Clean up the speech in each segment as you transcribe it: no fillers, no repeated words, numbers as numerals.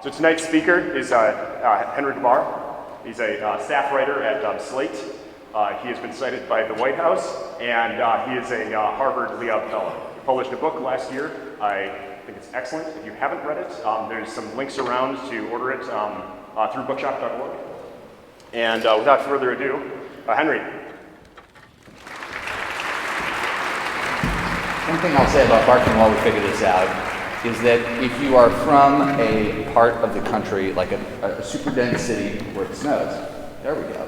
So tonight's speaker is Henry Grabar. He's a staff writer at Slate. He has been cited by the White House, and he is a Harvard LEOB Fellow. He published a book last year. I think it's excellent. If you haven't read it, there's some links around to order it through bookshop.org. And without further ado, Henry. One thing I'll say about parking while we figure this out is that if you are from a part of the country, like a super dense city where it snows, there we go,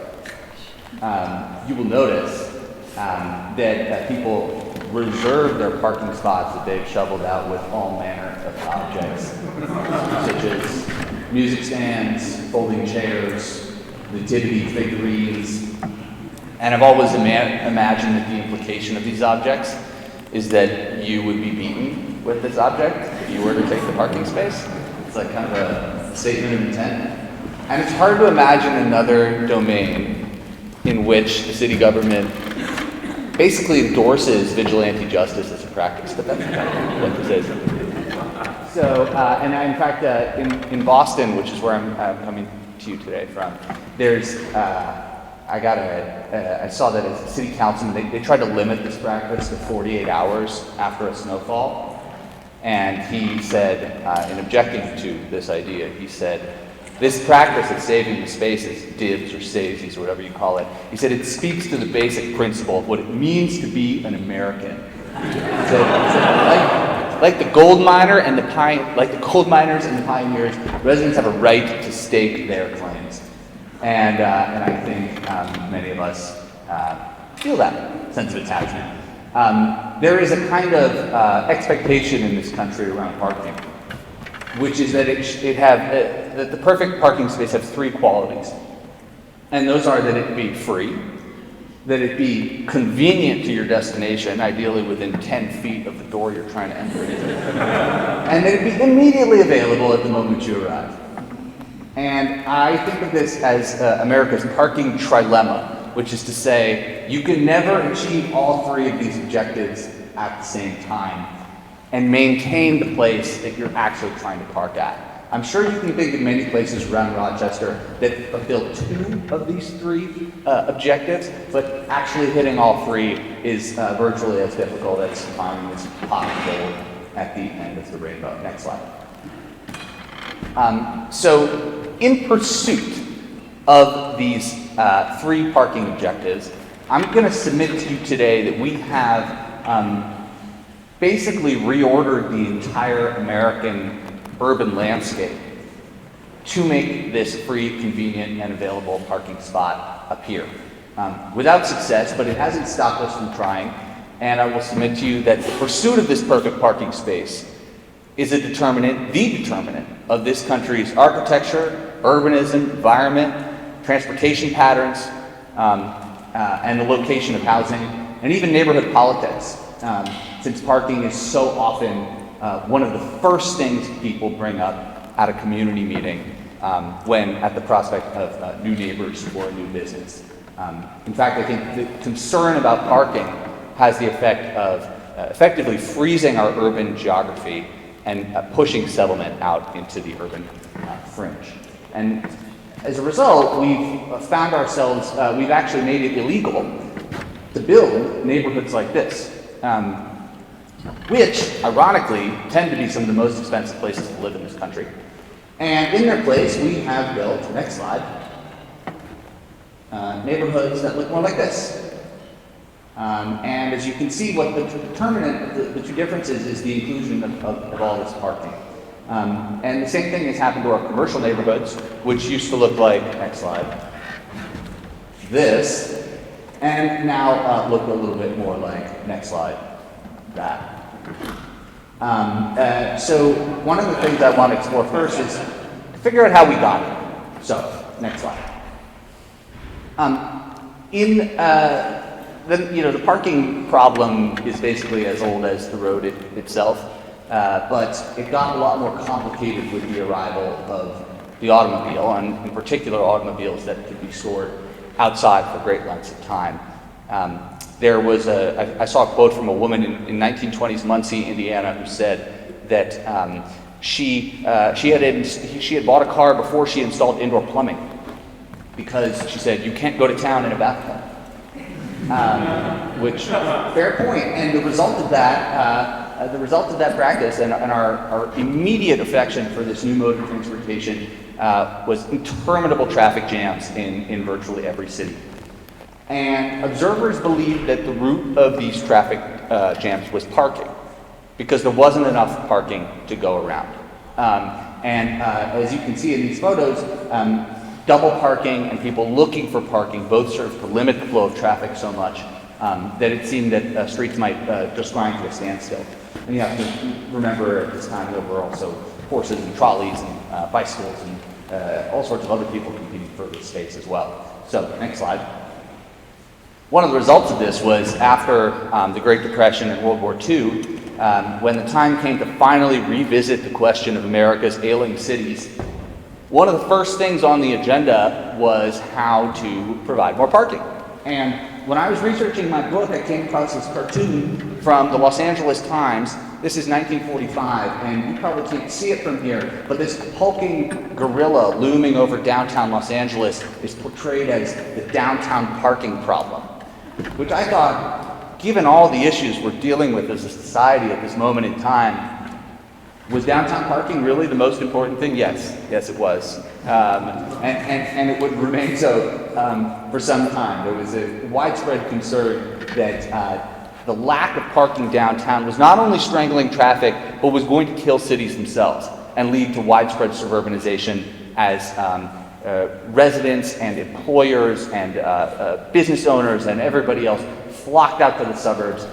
you will notice that people reserve their parking spots that they've shoveled out with all manner of objects, such as music stands, folding chairs, nativity figurines. And I've always imagined that the implication of these objects is that you would be beaten with this object if you were to take the parking space. It's like kind of a statement of intent. And it's hard to imagine another domain in which the city government basically endorses vigilante justice as a practice, but that's kind of what this is. So, in fact, in Boston, which is where I'm coming to you today from, there's I saw that as a city councilman, they tried to limit this practice to 48 hours after a snowfall. And he said, in objecting to this idea, he said, this practice of saving the spaces, dibs or savesies or whatever you call it, he said it speaks to the basic principle of what it means to be an American. He said, like the gold miner and like the gold miners and the pioneers, residents have a right to stake their claims. And I think many of us feel that sense of attachment. There is a kind of expectation in this country around parking, which is that that the perfect parking space has three qualities. And those are that it be free, that it be convenient to your destination, ideally within 10 feet of the door you're trying to enter into, and that it be immediately available at the moment you arrive. And I think of this as America's parking trilemma, which is to say, you can never achieve all three of these objectives at the same time and maintain the place that you're actually trying to park at. I'm sure you can think of many places around Rochester that fulfill two of these three objectives, but actually hitting all three is virtually as difficult as finding this pot of gold at the end of the rainbow. Next slide. So, in pursuit of these three parking objectives, I'm going to submit to you today that we have basically reordered the entire American urban landscape to make this free, convenient, and available parking spot appear. Without success, but it hasn't stopped us from trying, and I will submit to you that the pursuit of this perfect parking space is the determinant of this country's architecture, urbanism, environment, transportation patterns, and the location of housing, and even neighborhood politics, since parking is so often one of the first things people bring up at a community meeting when at the prospect of new neighbors or a new business. In fact, I think the concern about parking has the effect of effectively freezing our urban geography and pushing settlement out into the urban fringe. And as a result, we've found ourselves, we've actually made it illegal to build neighborhoods like this, which, ironically, tend to be some of the most expensive places to live in this country. And in their place, we have built, next slide, neighborhoods that look more like this. And as you can see, what the determinant, the two differences is the inclusion of all this parking. And the same thing has happened to our commercial neighborhoods, which used to look like, next slide, this, and now look a little bit more like, next slide, that. So one of the things I want to explore first is to figure out how we got here. So, next slide. The parking problem is basically as old as the road itself. But it got a lot more complicated with the arrival of the automobile, and in particular automobiles that could be stored outside for great lengths of time. I saw a quote from a woman in 1920s Muncie, Indiana, who said that she had bought a car before she installed indoor plumbing because she said, you can't go to town in a bathtub. Which, fair point, and the result of that practice and our immediate affection for this new mode of transportation was interminable traffic jams in virtually every city. And observers believed that the root of these traffic jams was parking, because there wasn't enough parking to go around. As you can see in these photos, double parking and people looking for parking both served to limit the flow of traffic so much that it seemed that streets might just grind to a standstill. And you have to remember at this time there were also horses and trolleys and bicycles and all sorts of other people competing for this space as well. So, next slide. One of the results of this was after the Great Depression and World War II, when the time came to finally revisit the question of America's ailing cities, one of the first things on the agenda was how to provide more parking. And when I was researching my book, I came across this cartoon from the Los Angeles Times. This is 1945, and you probably can't see it from here, but this hulking gorilla looming over downtown Los Angeles is portrayed as the downtown parking problem, which I thought, given all the issues we're dealing with as a society at this moment in time, was downtown parking really the most important thing? Yes, it was. And it would remain so for some time. There was a widespread concern that the lack of parking downtown was not only strangling traffic, but was going to kill cities themselves and lead to widespread suburbanization as residents and employers and business owners and everybody else flocked out to the suburbs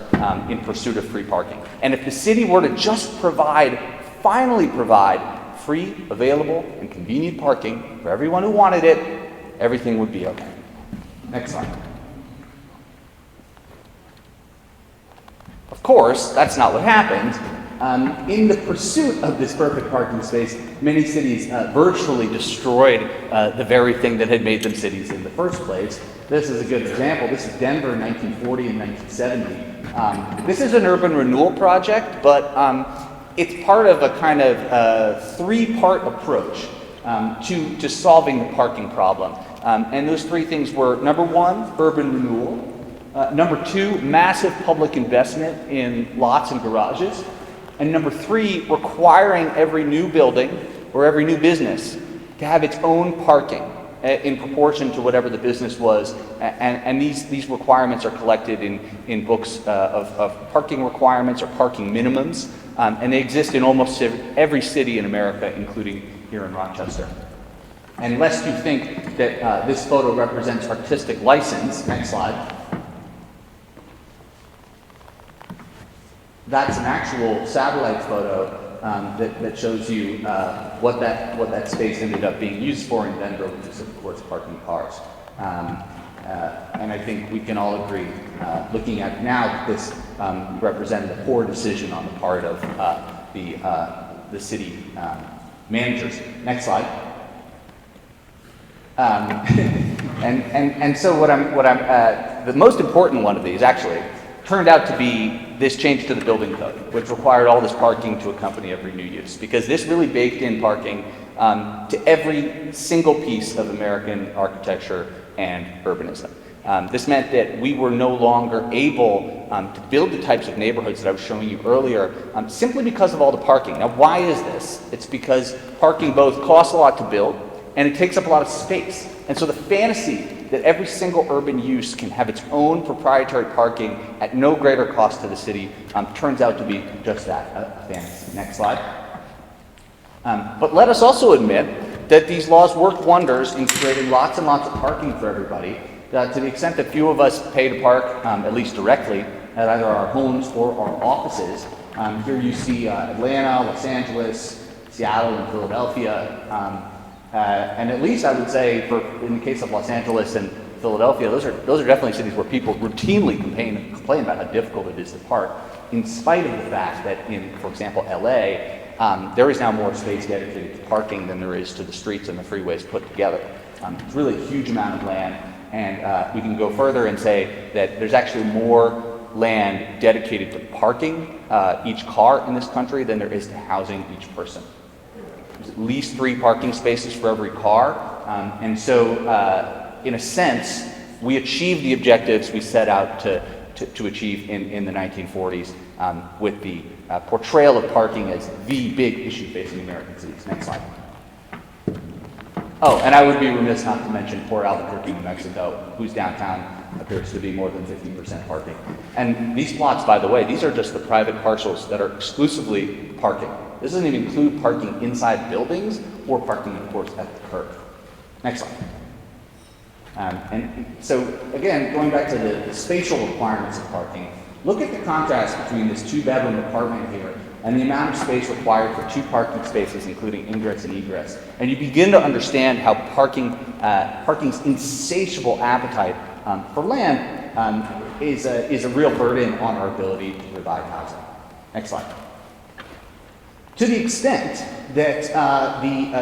in pursuit of free parking. And if the city were to just finally provide free, available, and convenient parking for everyone who wanted it, everything would be okay. Next slide. Of course, that's not what happened. In the pursuit of this perfect parking space, many cities virtually destroyed the very thing that had made them cities in the first place. This is a good example. This is Denver in 1940 and 1970. This is an urban renewal project, but it's part of a kind of three-part approach to solving the parking problem. And those three things were, number one, urban renewal. Number two, massive public investment in lots and garages. And number three, requiring every new building or every new business to have its own parking in proportion to whatever the business was. And these requirements are collected in books of parking requirements or parking minimums. And they exist in almost every city in America, including here in Rochester. And lest you think that this photo represents artistic license, next slide. That's an actual satellite photo that shows you what that space ended up being used for in Denver, which is, of course, parking cars. And I think we can all agree, looking at it now, that this represented a poor decision on the part of the city managers. Next slide. And so the most important one of these actually turned out to be this change to the building code, which required all this parking to accompany every new use, because this really baked in parking to every single piece of American architecture and urbanism. This meant that we were no longer able to build the types of neighborhoods that I was showing you earlier simply because of all the parking. Now, why is this? It's because parking both costs a lot to build and it takes up a lot of space. And so the fantasy that every single urban use can have its own proprietary parking at no greater cost to the city turns out to be just that, a fantasy. Next slide. But let us also admit that these laws worked wonders in creating lots and lots of parking for everybody, to the extent that few of us pay to park, at least directly, at either our homes or our offices. Here you see Atlanta, Los Angeles, Seattle, and Philadelphia. And at least I would say, in the case of Los Angeles and Philadelphia, those are definitely cities where people routinely complain about how difficult it is to park, in spite of the fact that in, for example, LA, there is now more space dedicated to parking than there is to the streets and the freeways put together. It's really a huge amount of land, and we can go further and say that there's actually more land dedicated to parking each car in this country than there is to housing each person. at least 3 parking spaces for every car. And so, in a sense, we achieved the objectives we set out to achieve in the 1940s with the portrayal of parking as the big issue facing American cities. Next slide. Oh, and I would be remiss not to mention poor Albuquerque, New Mexico, whose downtown appears to be more than 50% parking. And these plots, by the way, these are just the private parcels that are exclusively parking. This doesn't even include parking inside buildings or parking, of course, at the curb. Next slide. And so, again, going back to the spatial requirements of parking, look at the contrast between this 2-bedroom apartment here and the amount of space required for 2 parking spaces, including ingress and egress. And you begin to understand how parking's insatiable appetite for land is a real burden on our ability to provide housing. Next slide. To the extent that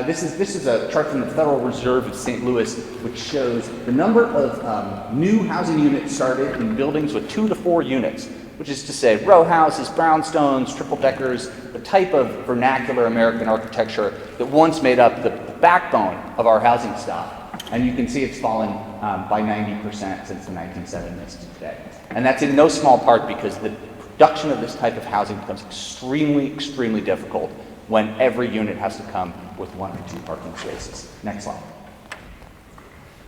this is a chart from the Federal Reserve of St. Louis, which shows the number of new housing units started in buildings with 2 to 4 units, which is to say row houses, brownstones, triple deckers, the type of vernacular American architecture that once made up the backbone of our housing stock. And you can see it's fallen by 90% since the 1970s to today. And that's in no small part because the production of this type of housing becomes extremely, extremely difficult when every unit has to come with 1 or 2 parking spaces. Next slide.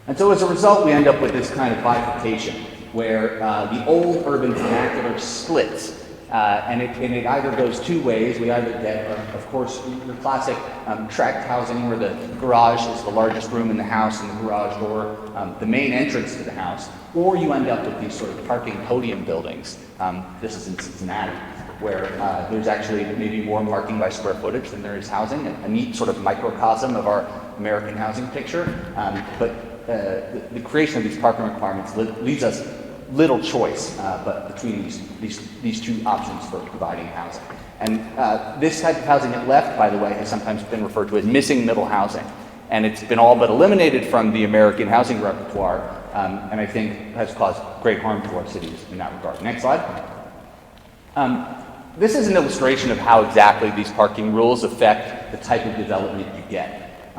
And so as a result, we end up with this kind of bifurcation where the old urban vernacular splits. And it either goes 2 ways. We either get, of course, the classic tract housing where the garage is the largest room in the house and the garage door, the main entrance to the house, or you end up with these sort of parking podium buildings. This is in Cincinnati, where there's actually maybe more parking by square footage than there is housing, a neat sort of microcosm of our American housing picture. But the creation of these parking requirements leaves us little choice but between these 2 options for providing housing. And this type of housing at left, by the way, has sometimes been referred to as missing middle housing. And it's been all but eliminated from the American housing repertoire, and I think has caused great harm to our cities in that regard. Next slide. This is an illustration of how exactly these parking rules affect the type of development you get.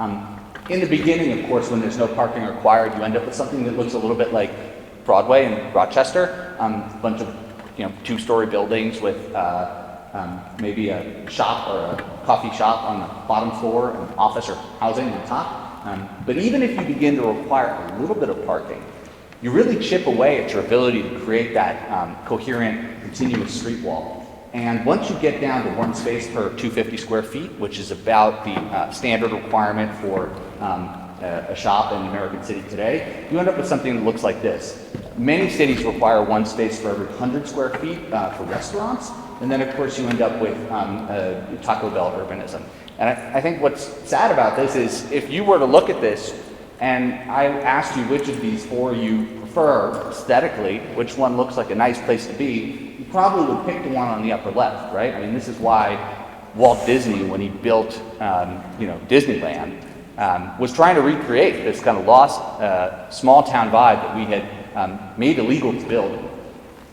In the beginning, of course, when there's no parking required, you end up with something that looks a little bit like Broadway in Rochester, a bunch of 2-story buildings with maybe a shop or a coffee shop on the bottom floor and office or housing on the top. But even if you begin to require a little bit of parking, you really chip away at your ability to create that coherent, continuous street wall. And once you get down to 1 space per 250 square feet, which is about the standard requirement for a shop in American City today, you end up with something that looks like this. Many cities require 1 space for every 100 square feet for restaurants, and then of course you end up with Taco Bell urbanism. And I think what's sad about this is if you were to look at this and I asked you which of these 4 you prefer aesthetically, which one looks like a nice place to be, you probably would pick the one on the upper left, right? I mean, this is why Walt Disney, when he built Disneyland, was trying to recreate this kind of lost small town vibe that we had made illegal to build.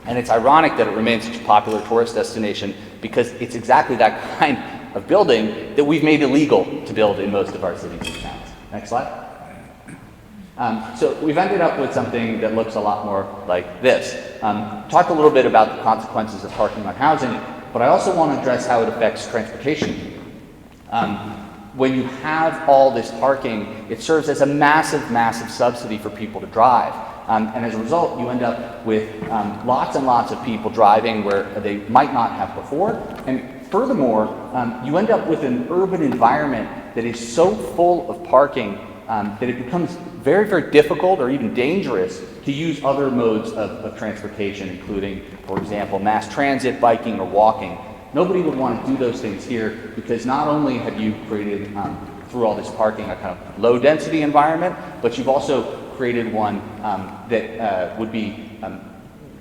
And it's ironic that it remains such a popular tourist destination because it's exactly that kind of building that we've made illegal to build in most of our cities and towns. Next slide. So we've ended up with something that looks a lot more like this. Talked a little bit about the consequences of parking on housing, but I also want to address how it affects transportation. When you have all this parking, it serves as a massive, massive subsidy for people to drive. And as a result, you end up with lots and lots of people driving where they might not have before. And furthermore, you end up with an urban environment that is so full of parking that it becomes very, very difficult or even dangerous to use other modes of transportation, including, for example, mass transit, biking, or walking. Nobody would want to do those things here because not only have you created, through all this parking, a kind of low-density environment, but you've also created one that would be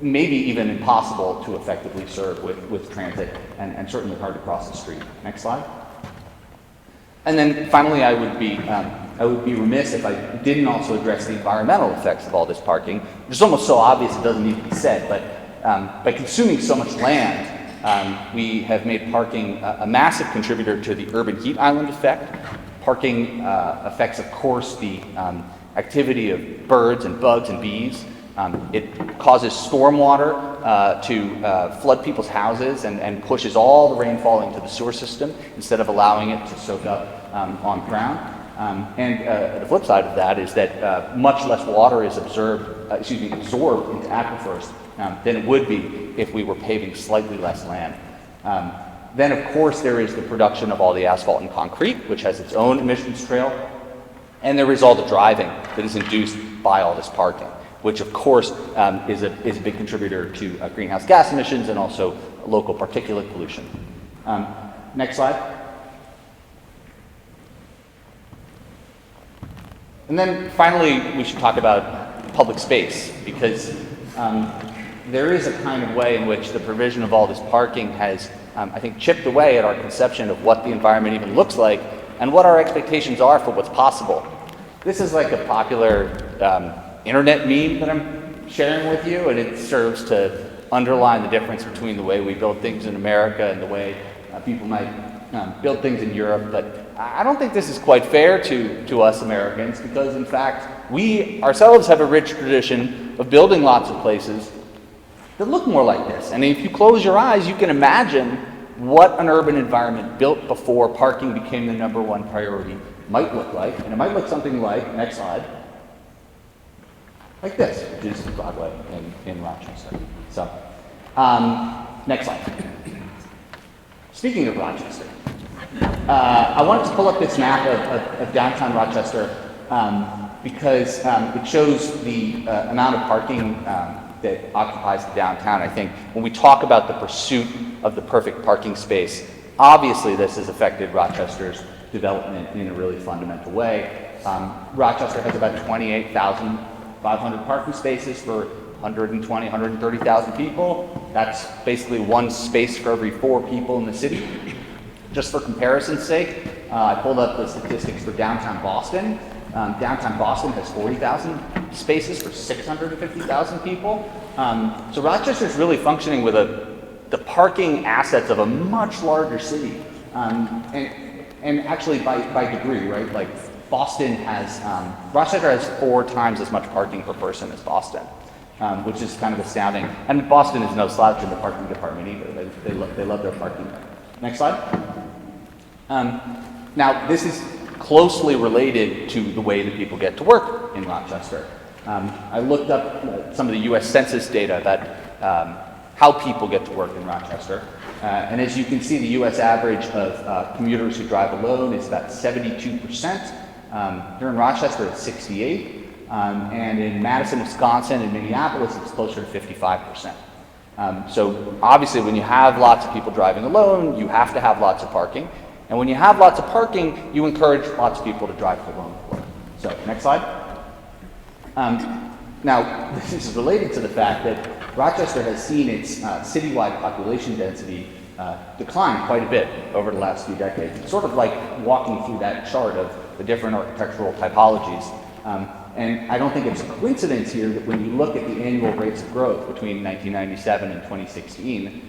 maybe even impossible to effectively serve with transit and certainly hard to cross the street. Next slide. And then finally, I would be remiss if I didn't also address the environmental effects of all this parking, which is almost so obvious it doesn't need to be said, but by consuming so much land, we have made parking a massive contributor to the urban heat island effect. Parking affects, of course, the activity of birds and bugs and bees. It causes stormwater to flood people's houses and pushes all the rainfall into the sewer system instead of allowing it to soak up on ground. And the flip side of that is that much less water is absorbed into aquifers than it would be if we were paving slightly less land. Then, of course, there is the production of all the asphalt and concrete, which has its own emissions trail. And there is all the driving that is induced by all this parking, which, of course, is a big contributor to greenhouse gas emissions and also local particulate pollution. Next slide. And then finally, we should talk about public space, because there is a kind of way in which the provision of all this parking has, I think, chipped away at our conception of what the environment even looks like and what our expectations are for what's possible. This is like a popular internet meme that I'm sharing with you, and it serves to underline the difference between the way we build things in America and the way people might build things in Europe. But I don't think this is quite fair to us Americans, because in fact, we ourselves have a rich tradition of building lots of places that look more like this. And if you close your eyes, you can imagine what an urban environment built before parking became the #1 priority might look like. And it might look something like, next slide, like this, which is Broadway in Rochester. So, next slide. Speaking of Rochester, I wanted to pull up this map of downtown Rochester because it shows the amount of parking that occupies the downtown. I think when we talk about the pursuit of the perfect parking space, obviously this has affected Rochester's development in a really fundamental way. Rochester has about 28,500 parking spaces for 120, 130,000 people. That's basically one space for every 4 people in the city. Just for comparison's sake, I pulled up the statistics for downtown Boston. Downtown Boston has 40,000 spaces for 650,000 people. So Rochester is really functioning with the parking assets of a much larger city. And actually by degree, right? Like Boston has, Rochester has 4 times as much parking per person as Boston, which is kind of astounding. And Boston is no slouch in the parking department either. They love their parking. Next slide. Now, this is closely related to the way that people get to work in Rochester. I looked up some of the U.S. Census data about how people get to work in Rochester. And as you can see, the U.S. average of commuters who drive alone is about 72%. Here in Rochester, it's 68%. And in Madison, Wisconsin, and Minneapolis, it's closer to 55%. So obviously, when you have lots of people driving alone, you have to have lots of parking. And when you have lots of parking, you encourage lots of people to drive alone. So, next slide. Now, this is related to the fact that Rochester has seen its citywide population density decline quite a bit over the last few decades. It's sort of like walking through that chart of the different architectural typologies. And I don't think it's a coincidence here that when you look at the annual rates of growth between 1997 and 2016,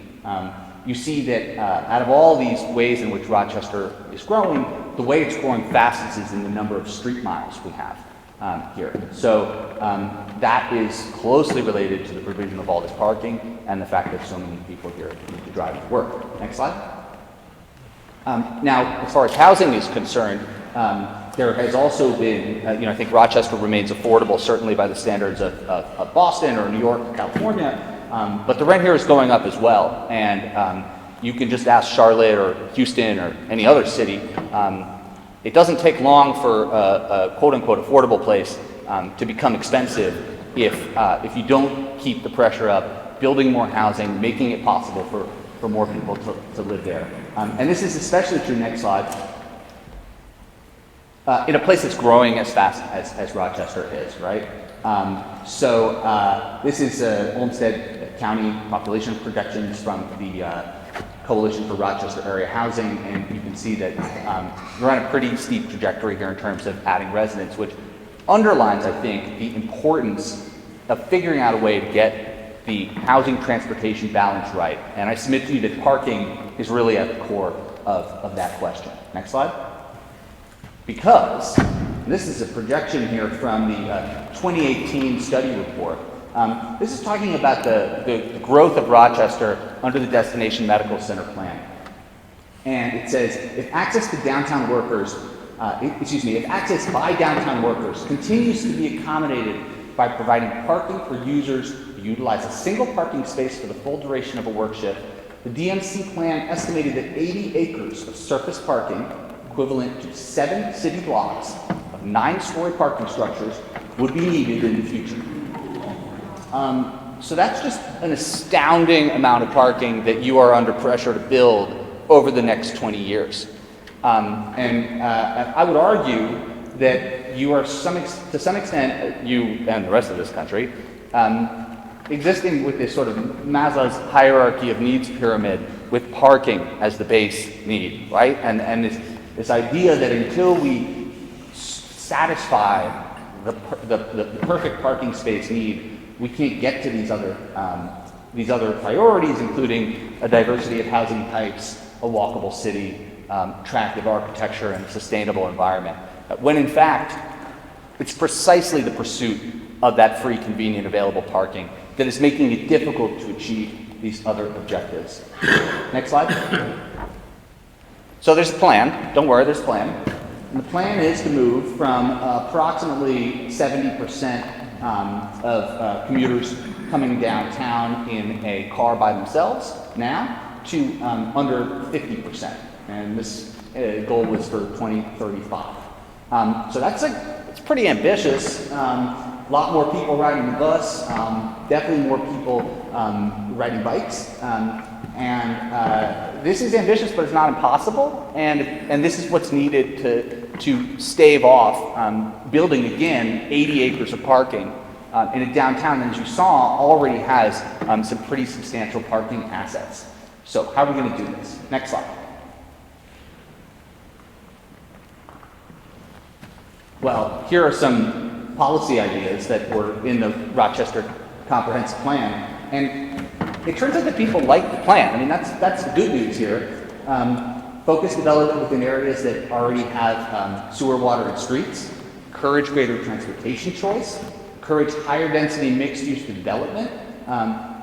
you see that out of all these ways in which Rochester is growing, the way it's growing fastest is in the number of street miles we have here. So that is closely related to the provision of all this parking and the fact that so many people here need to drive to work. Next slide. Now, as far as housing is concerned, there has also been, I think Rochester remains affordable, certainly by the standards of Boston or New York or California, but the rent here is going up as well. And you can just ask Charlotte or Houston or any other city. It doesn't take long for a quote-unquote affordable place to become expensive if you don't keep the pressure up, building more housing, making it possible for more people to live there. And this is especially true, next slide, in a place that's growing as fast as Rochester is, right? This is Olmsted County population projections from the Coalition for Rochester Area Housing, and you can see that we're on a pretty steep trajectory here in terms of adding residents, which underlines, I think, the importance of figuring out a way to get the housing transportation balance right. And I submit to you that parking is really at the core of that question. Next slide. Because, and this is a projection here from the 2018 study report. This is talking about the growth of Rochester under the Destination Medical Center plan. And it says, if access to downtown workers, if access by downtown workers continues to be accommodated by providing parking for users who utilize a single parking space for the full duration of a work shift, the DMC plan estimated that 80 acres of surface parking, equivalent to 7 city blocks of 9-story parking structures, would be needed in the future. So that's just an astounding amount of parking that you are under pressure to build over the next 20 years. And I would argue that you are, to some extent, you and the rest of this country, existing with this sort of Maslow's hierarchy of needs pyramid with parking as the base need, right? And this idea that until we satisfy the perfect parking space need, we can't get to these other priorities, including a diversity of housing types, a walkable city, attractive architecture, and a sustainable environment. When in fact, it's precisely the pursuit of that free, convenient, available parking that is making it difficult to achieve these other objectives. Next slide. So there's a plan. Don't worry, there's a plan. And the plan is to move from approximately 70% of commuters coming downtown in a car by themselves now to under 50%. And this goal was for 2035. So it's pretty ambitious. A lot more people riding the bus, definitely more people riding bikes. This is ambitious, but it's not impossible. And this is what's needed to stave off building, again, 80 acres of parking in a downtown that, as you saw, already has some pretty substantial parking assets. So how are we going to do this? Next slide. Well, here are some policy ideas that were in the Rochester Comprehensive Plan, and it turns out that people like the plan. I mean, that's the good news here. Focused development within areas that already have sewer, water, and streets. Encourage greater transportation choice. Encourage higher density mixed-use development.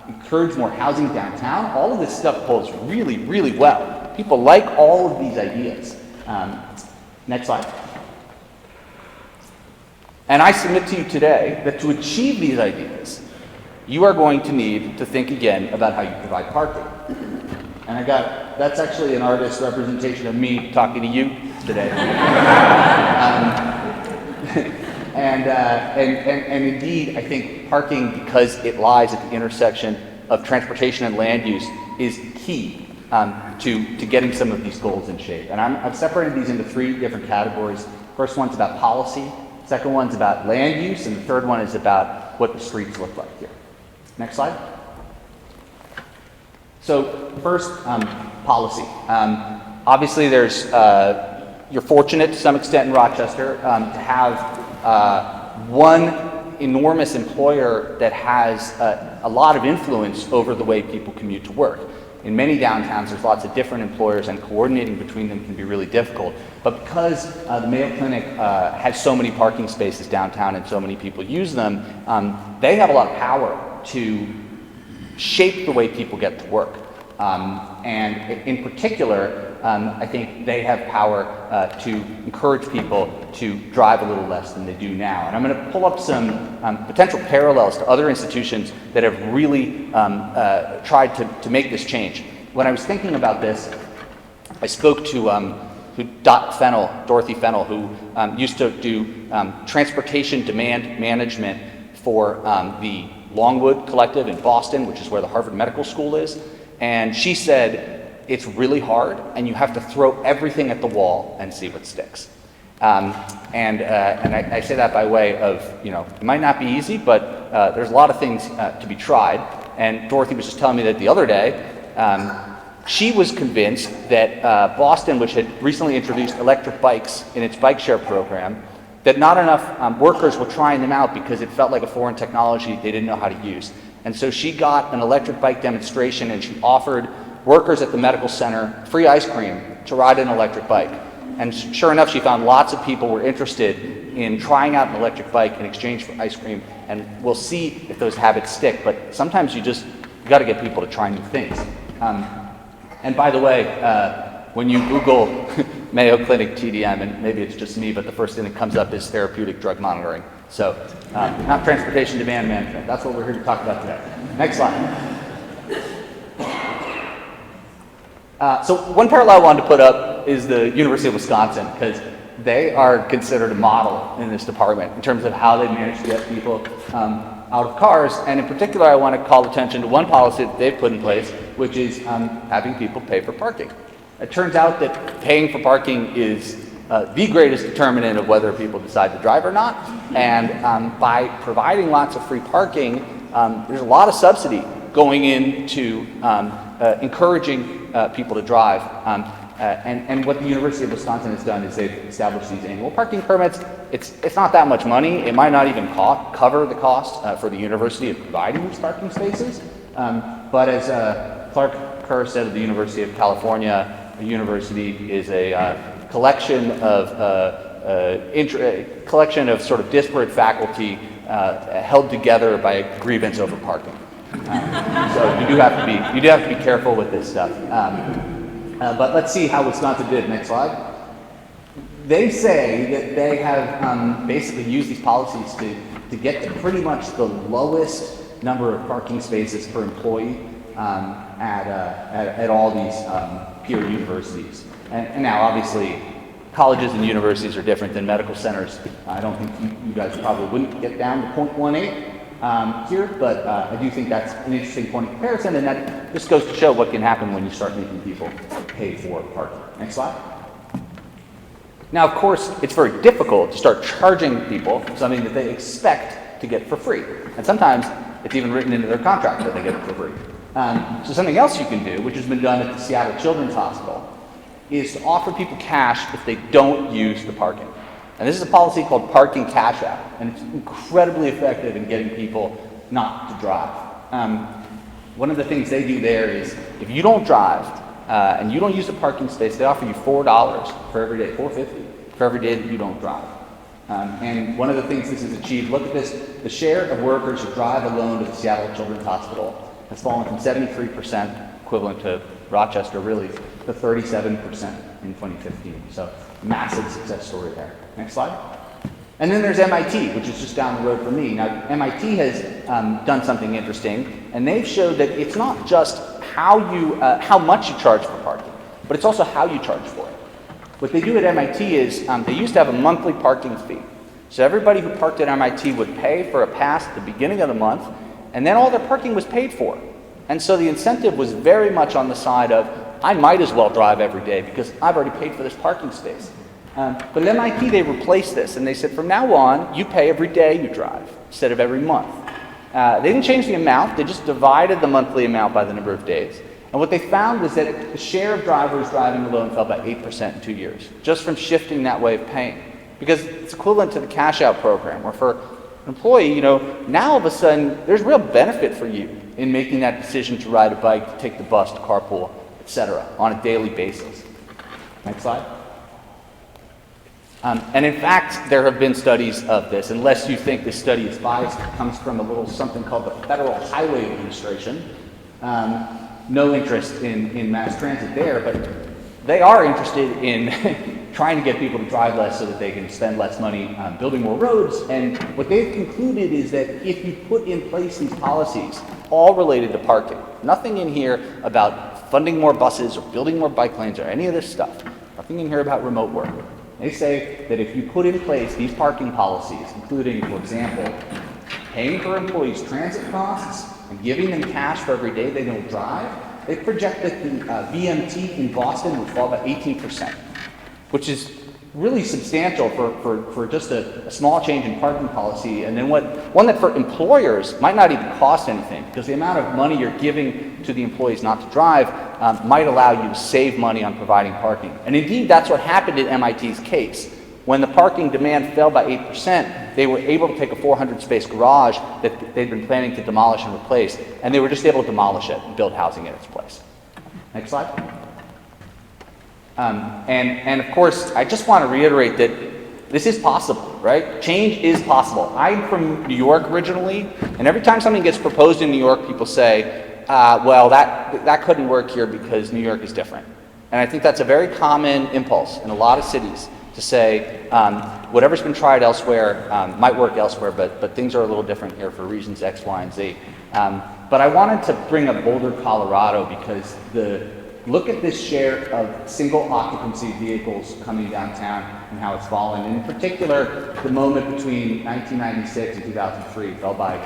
Encourage more housing downtown. All of this stuff holds really, really well. People like all of these ideas. Next slide. And I submit to you today that to achieve these ideas, you are going to need to think again about how you provide parking. And that's actually an artist's representation of me talking to you today. And indeed, I think parking, because it lies at the intersection of transportation and land use, is key to getting some of these goals in shape. And I've separated these into 3 different categories. First one's about policy. Second one's about land use, and the third one is about what the streets look like here. Next slide. So first, policy. Obviously, you're fortunate to some extent in Rochester to have one enormous employer that has a lot of influence over the way people commute to work. In many downtowns, there's lots of different employers, and coordinating between them can be really difficult. But because the Mayo Clinic has so many parking spaces downtown and so many people use them, they have a lot of power to shape the way people get to work. And in particular, I think they have power to encourage people to drive a little less than they do now. And I'm going to pull up some potential parallels to other institutions that have really tried to make this change. When I was thinking about this, I spoke to Dorothy Fennell, who used to do transportation demand management for the Longwood Collective in Boston, which is where the Harvard Medical School is. And she said, it's really hard, and you have to throw everything at the wall and see what sticks. And I say that by way of, it might not be easy, but there's a lot of things to be tried. And Dorothy was just telling me that the other day, she was convinced that Boston, which had recently introduced electric bikes in its bike share program, that not enough workers were trying them out because it felt like a foreign technology they didn't know how to use. And so she got an electric bike demonstration, and she offered workers at the medical center free ice cream to ride an electric bike. And sure enough, she found lots of people were interested in trying out an electric bike in exchange for ice cream, and we'll see if those habits stick. But sometimes you got to get people to try new things. And by the way, when you Google Mayo Clinic TDM, and maybe it's just me, but the first thing that comes up is therapeutic drug monitoring. So not transportation demand management. That's what we're here to talk about today. Next slide. So one parallel I wanted to put up is the University of Wisconsin, because they are considered a model in this department in terms of how they manage to get people out of cars. And in particular, I want to call attention to one policy that they've put in place, which is having people pay for parking. It turns out that paying for parking is the greatest determinant of whether people decide to drive or not. And by providing lots of free parking, there's a lot of subsidy going into encouraging people to drive. And what the University of Wisconsin has done is they've established these annual parking permits. It's not that much money. It might not even cover the cost for the university of providing these parking spaces. But as Clark Kerr said of the University of California, a university is a collection of sort of disparate faculty held together by a grievance over parking. So you do have to be careful with this stuff. But let's see how Wisconsin did. Next slide. They say that they have basically used these policies to get to pretty much the lowest number of parking spaces per employee at all these peer universities. And now, obviously, colleges and universities are different than medical centers. I don't think you guys probably wouldn't get down to 0.18 here, but I do think that's an interesting point of comparison, and that just goes to show what can happen when you start making people pay for parking. Next slide. Now, of course, it's very difficult to start charging people something that they expect to get for free, and sometimes it's even written into their contract that they get it for free. So something else you can do, which has been done at the Seattle Children's Hospital, is to offer people cash if they don't use the parking. And this is a policy called Parking Cash Out, and it's incredibly effective in getting people not to drive. One of the things they do there is, if you don't drive and you don't use the parking space, they offer you $4 for every day, $4.50 for every day that you don't drive. And one of the things this has achieved, look at this, the share of workers who drive alone to the Seattle Children's Hospital has fallen from 73%, equivalent to Rochester really, to 37% in 2015. So massive success story there. Next slide. And then there's MIT, which is just down the road from me. Now, MIT has done something interesting, and they've showed that it's not just how much you charge for parking, but it's also how you charge for it. What they do at MIT is they used to have a monthly parking fee. So everybody who parked at MIT would pay for a pass at the beginning of the month, and then all their parking was paid for. And so the incentive was very much on the side of, I might as well drive every day because I've already paid for this parking space. But at MIT, they replaced this, and they said, from now on, you pay every day you drive instead of every month. They didn't change the amount, they just divided the monthly amount by the number of days. And what they found was that the share of drivers driving alone fell by 8% in 2 years, just from shifting that way of paying. Because it's equivalent to the cash out program, where for an employee, now all of a sudden, there's real benefit for you in making that decision to ride a bike, to take the bus, to carpool, etc., on a daily basis. Next slide. And in fact, there have been studies of this. Unless you think this study is biased, it comes from a little something called the Federal Highway Administration. No interest in mass transit there, but they are interested in trying to get people to drive less so that they can spend less money building more roads. And what they've concluded is that if you put in place these policies, all related to parking, nothing in here about funding more buses or building more bike lanes or any of this stuff, nothing in here about remote work. They say that if you put in place these parking policies, including, for example, paying for employees' transit costs and giving them cash for every day they don't drive, they project that the VMT in Boston would fall by 18%, which is really substantial for just a small change in parking policy, and then one that for employers might not even cost anything, because the amount of money you're giving to the employees not to drive might allow you to save money on providing parking. And indeed, that's what happened in MIT's case. When the parking demand fell by 8%, they were able to take a 400-space garage that they'd been planning to demolish and replace, and they were just able to demolish it and build housing in its place. Next slide. And of course, I just want to reiterate that this is possible, right? Change is possible. I'm from New York originally, and every time something gets proposed in New York, people say, well, that couldn't work here because New York is different. And I think that's a very common impulse in a lot of cities to say, whatever's been tried elsewhere might work elsewhere, but things are a little different here for reasons X, Y, and Z. But I wanted to bring up Boulder, Colorado, because look at this share of single occupancy vehicles coming downtown and how it's fallen. And in particular, the moment between 1996 and 2003 fell by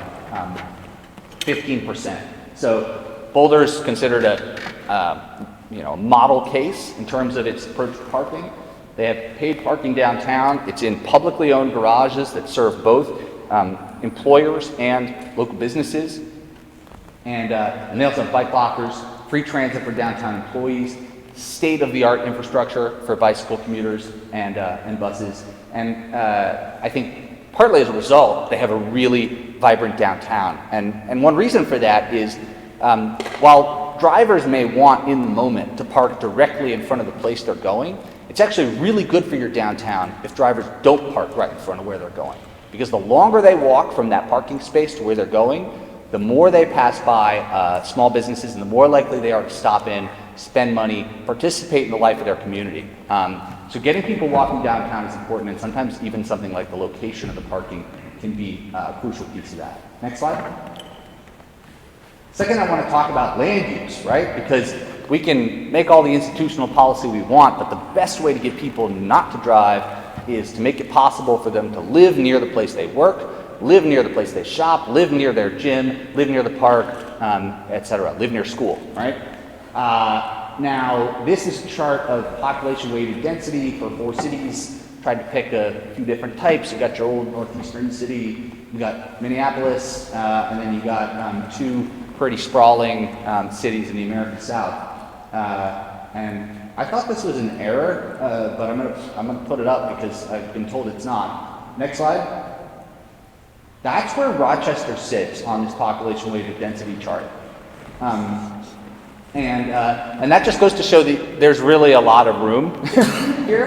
15%. So Boulder's considered a model case in terms of its approach to parking. They have paid parking downtown. It's in publicly owned garages that serve both employers and local businesses. And they also have bike lockers, free transit for downtown employees, state-of-the-art infrastructure for bicycle commuters and buses. And I think partly as a result, they have a really vibrant downtown. And one reason for that is while drivers may want in the moment to park directly in front of the place they're going, it's actually really good for your downtown if drivers don't park right in front of where they're going. Because the longer they walk from that parking space to where they're going, the more they pass by small businesses and the more likely they are to stop in, spend money, participate in the life of their community. So getting people walking downtown is important, and sometimes even something like the location of the parking can be a crucial piece of that. Next slide. Second, I want to talk about land use, right? Because we can make all the institutional policy we want, but the best way to get people not to drive is to make it possible for them to live near the place they work, live near the place they shop, live near their gym, live near the park, etc., live near school, right? Now, this is a chart of population-weighted density for 4 cities. Tried to pick a few different types. You got your old northeastern city, you got Minneapolis, and then you got 2 pretty sprawling cities in the American South. And I thought this was an error, but I'm gonna put it up because I've been told it's not. Next slide. That's where Rochester sits on this population-weighted density chart. And that just goes to show that there's really a lot of room here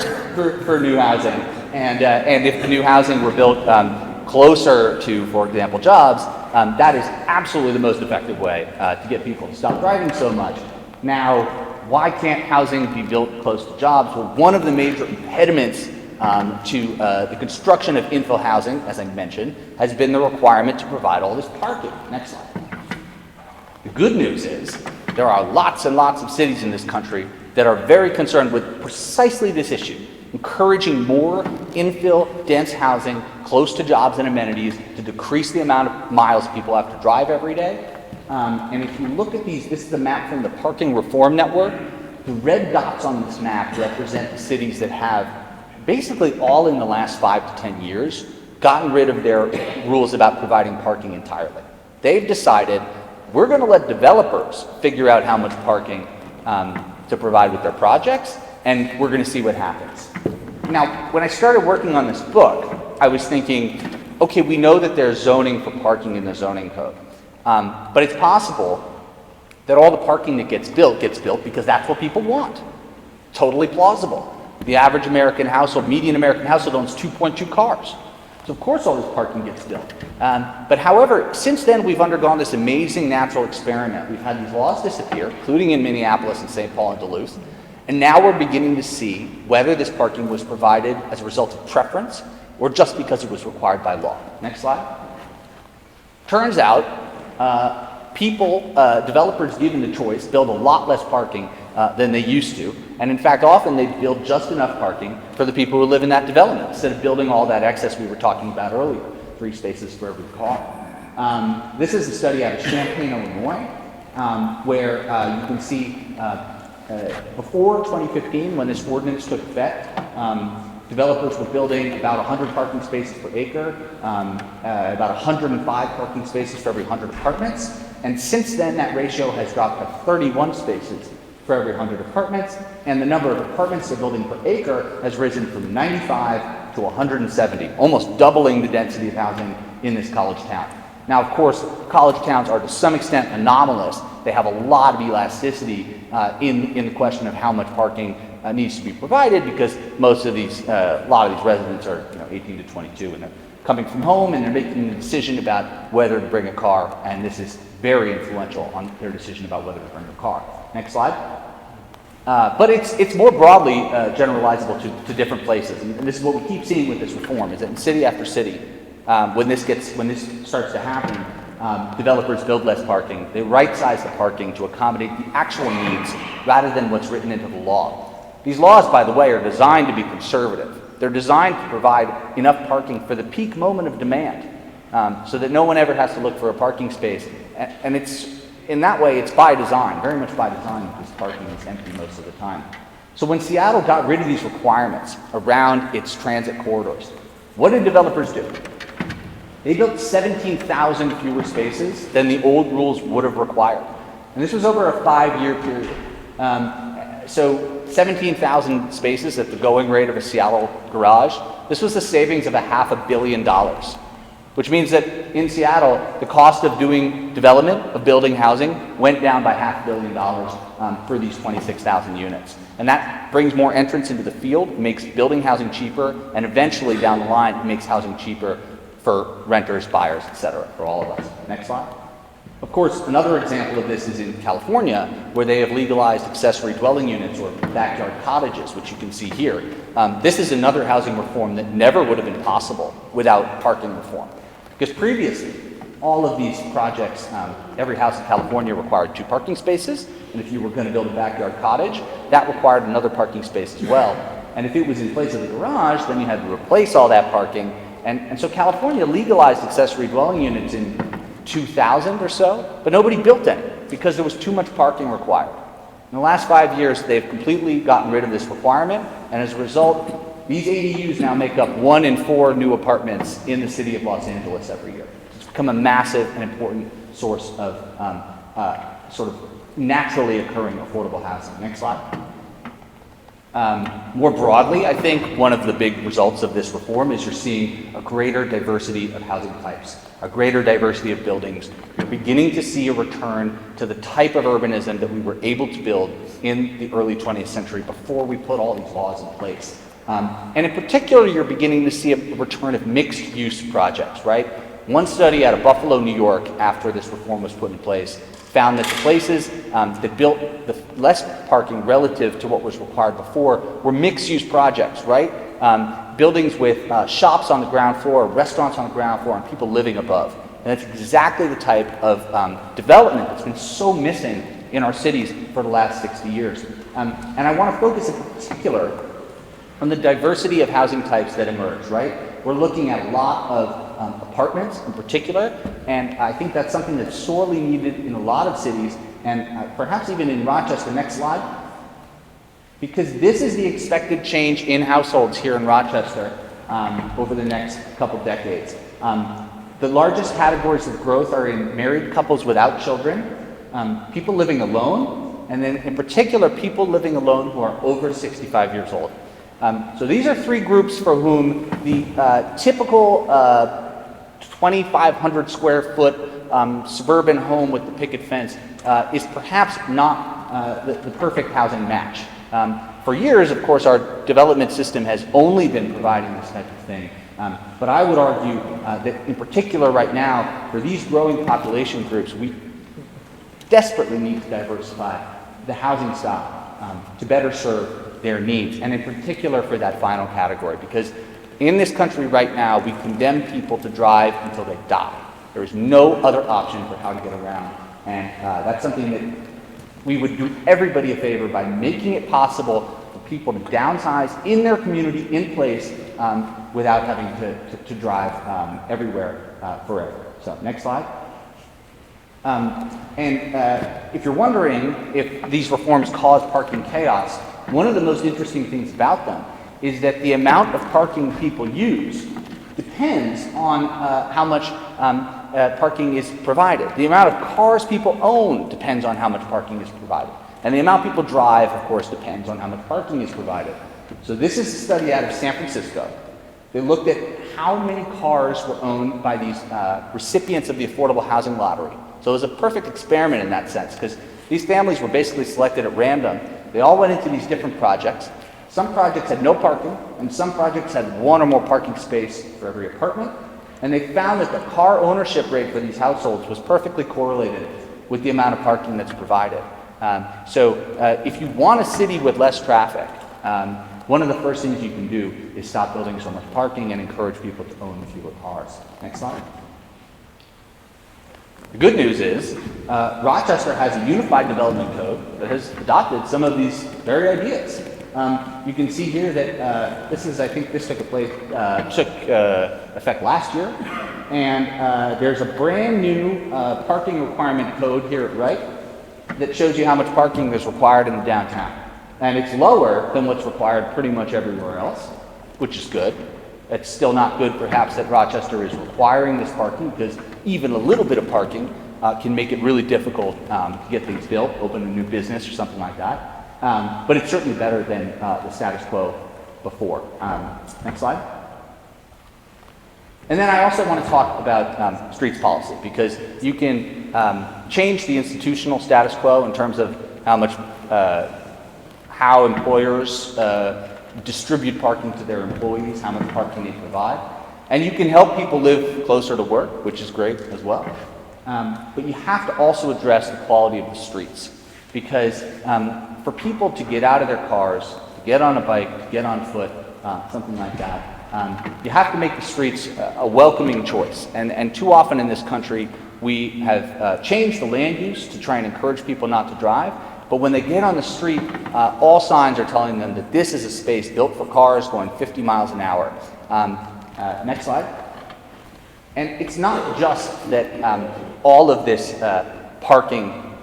for new housing. And if the new housing were built closer to, for example, jobs, that is absolutely the most effective way to get people to stop driving so much. Now, why can't housing be built close to jobs? Well, one of the major impediments to the construction of infill housing, as I mentioned, has been the requirement to provide all this parking. Next slide. The good news is there are lots and lots of cities in this country that are very concerned with precisely this issue, encouraging more infill, dense housing close to jobs and amenities to decrease the amount of miles people have to drive every day. And if you look at these, this is a map from the Parking Reform Network. The red dots on this map represent the cities that have basically all in the last 5 to 10 years gotten rid of their rules about providing parking entirely. They've decided we're going to let developers figure out how much parking to provide with their projects, and we're going to see what happens. Now, when I started working on this book, I was thinking, okay, we know that there's zoning for parking in the zoning code. But it's possible that all the parking that gets built because that's what people want. Totally plausible. The average American household, median American household owns 2.2 cars. So of course all this parking gets built. But however, since then we've undergone this amazing natural experiment. We've had these laws disappear, including in Minneapolis and St. Paul and Duluth. And now we're beginning to see whether this parking was provided as a result of preference or just because it was required by law. Next slide. Turns out developers given the choice, build a lot less parking than they used to. And in fact, often they build just enough parking for the people who live in that development, instead of building all that excess we were talking about earlier, 3 spaces for every car. This is a study out of Champaign, Illinois, where you can see before 2015, when this ordinance took effect, developers were building about 100 parking spaces per acre, about 105 parking spaces for every 100 apartments. And since then, that ratio has dropped to 31 spaces for every 100 apartments. And the number of apartments they're building per acre has risen from 95 to 170, almost doubling the density of housing in this college town. Now, of course, college towns are to some extent anomalous. They have a lot of elasticity in the question of how much parking needs to be provided, because most of these, a lot of these residents are 18 to 22, and they're coming from home and they're making a decision about whether to bring a car, and this is very influential on their decision about whether to bring a car. Next slide. But it's more broadly generalizable to different places, and this is what we keep seeing with this reform, is that in city after city, when this starts to happen, developers build less parking. They right-size the parking to accommodate the actual needs rather than what's written into the law. These laws, by the way, are designed to be conservative. They're designed to provide enough parking for the peak moment of demand, so that no one ever has to look for a parking space. And it's, in that way, it's by design, very much by design, because parking is empty most of the time. So when Seattle got rid of these requirements around its transit corridors, what did developers do? They built 17,000 fewer spaces than the old rules would have required. And this was over a 5-year period. So 17,000 spaces at the going rate of a Seattle garage, this was the savings of $500 million, which means that in Seattle, the cost of doing development, of building housing, went down by $500 million for these 26,000 units. And that brings more entrants into the field, makes building housing cheaper, and eventually down the line, makes housing cheaper for renters, buyers, etc., for all of us. Next slide. Of course, another example of this is in California, where they have legalized accessory dwelling units or backyard cottages, which you can see here. This is another housing reform that never would have been possible without parking reform. Because previously, all of these projects, every house in California required 2 parking spaces, and if you were going to build a backyard cottage, that required another parking space as well. And if it was in place of the garage, then you had to replace all that parking. And so California legalized accessory dwelling units in 2000 or so, but nobody built any because there was too much parking required. In the last 5 years, they've completely gotten rid of this requirement, and as a result, these ADUs now make up 1 in 4 new apartments in the city of Los Angeles every year. It's become a massive and important source of sort of naturally occurring affordable housing. Next slide. More broadly, I think one of the big results of this reform is you're seeing a greater diversity of housing types, a greater diversity of buildings. You're beginning to see a return to the type of urbanism that we were able to build in the early 20th century before we put all these laws in place. And in particular, you're beginning to see a return of mixed-use projects, right? One study out of Buffalo, New York, after this reform was put in place, found that the places that built the less parking relative to what was required before were mixed-use projects, right? Buildings with shops on the ground floor, restaurants on the ground floor, and people living above. And that's exactly the type of development that's been so missing in our cities for the last 60 years. And I want to focus in particular on the diversity of housing types that emerge, right? We're looking at a lot of apartments in particular, and I think that's something that's sorely needed in a lot of cities, and perhaps even in Rochester. Next slide. Because this is the expected change in households here in Rochester over the next couple decades. The largest categories of growth are in married couples without children, people living alone, and then in particular people living alone who are over 65 years old. So these are 3 groups for whom the typical 2,500 square foot suburban home with the picket fence is perhaps not the perfect housing match. For years, of course, our development system has only been providing this type of thing. But I would argue that in particular right now, for these growing population groups, we desperately need to diversify the housing stock to better serve their needs, and in particular for that final category, because in this country right now, we condemn people to drive until they die. There is no other option for how to get around, and that's something that we would do everybody a favor by making it possible for people to downsize in their community, in place, without having to drive everywhere forever. So, next slide. If you're wondering if these reforms cause parking chaos, one of the most interesting things about them is that the amount of parking people use depends on how much parking is provided. The amount of cars people own depends on how much parking is provided. And the amount people drive, of course, depends on how much parking is provided. So this is a study out of San Francisco They looked at how many cars were owned by these recipients of the affordable housing lottery. So it was a perfect experiment in that sense, because these families were basically selected at random. They all went into these different projects. Some projects had no parking, and some projects had one or more parking space for every apartment. And they found that the car ownership rate for these households was perfectly correlated with the amount of parking that's provided. If you want a city with less traffic, one of the first things you can do is stop building so much parking and encourage people to own fewer cars. Next slide. The good news is Rochester has a unified development code that has adopted some of these very ideas. You can see here that I think this took effect last year, and there's a brand new parking requirement code here at right that shows you how much parking is required in the downtown. And it's lower than what's required pretty much everywhere else, which is good. It's still not good, perhaps, that Rochester is requiring this parking, because even a little bit of parking can make it really difficult to get things built, open a new business or something like that. But it's certainly better than the status quo before. Next slide. And then I also want to talk about streets policy, because you can change the institutional status quo in terms of how employers distribute parking to their employees, how much parking they provide. And you can help people live closer to work, which is great as well. But you have to also address the quality of the streets, because for people to get out of their cars, to get on a bike, to get on foot, something like that, you have to make the streets a welcoming choice. And too often in this country, we have changed the land use to try and encourage people not to drive. But when they get on the street, all signs are telling them that this is a space built for cars going 50 miles an hour. Next slide. And it's not just that all of this parking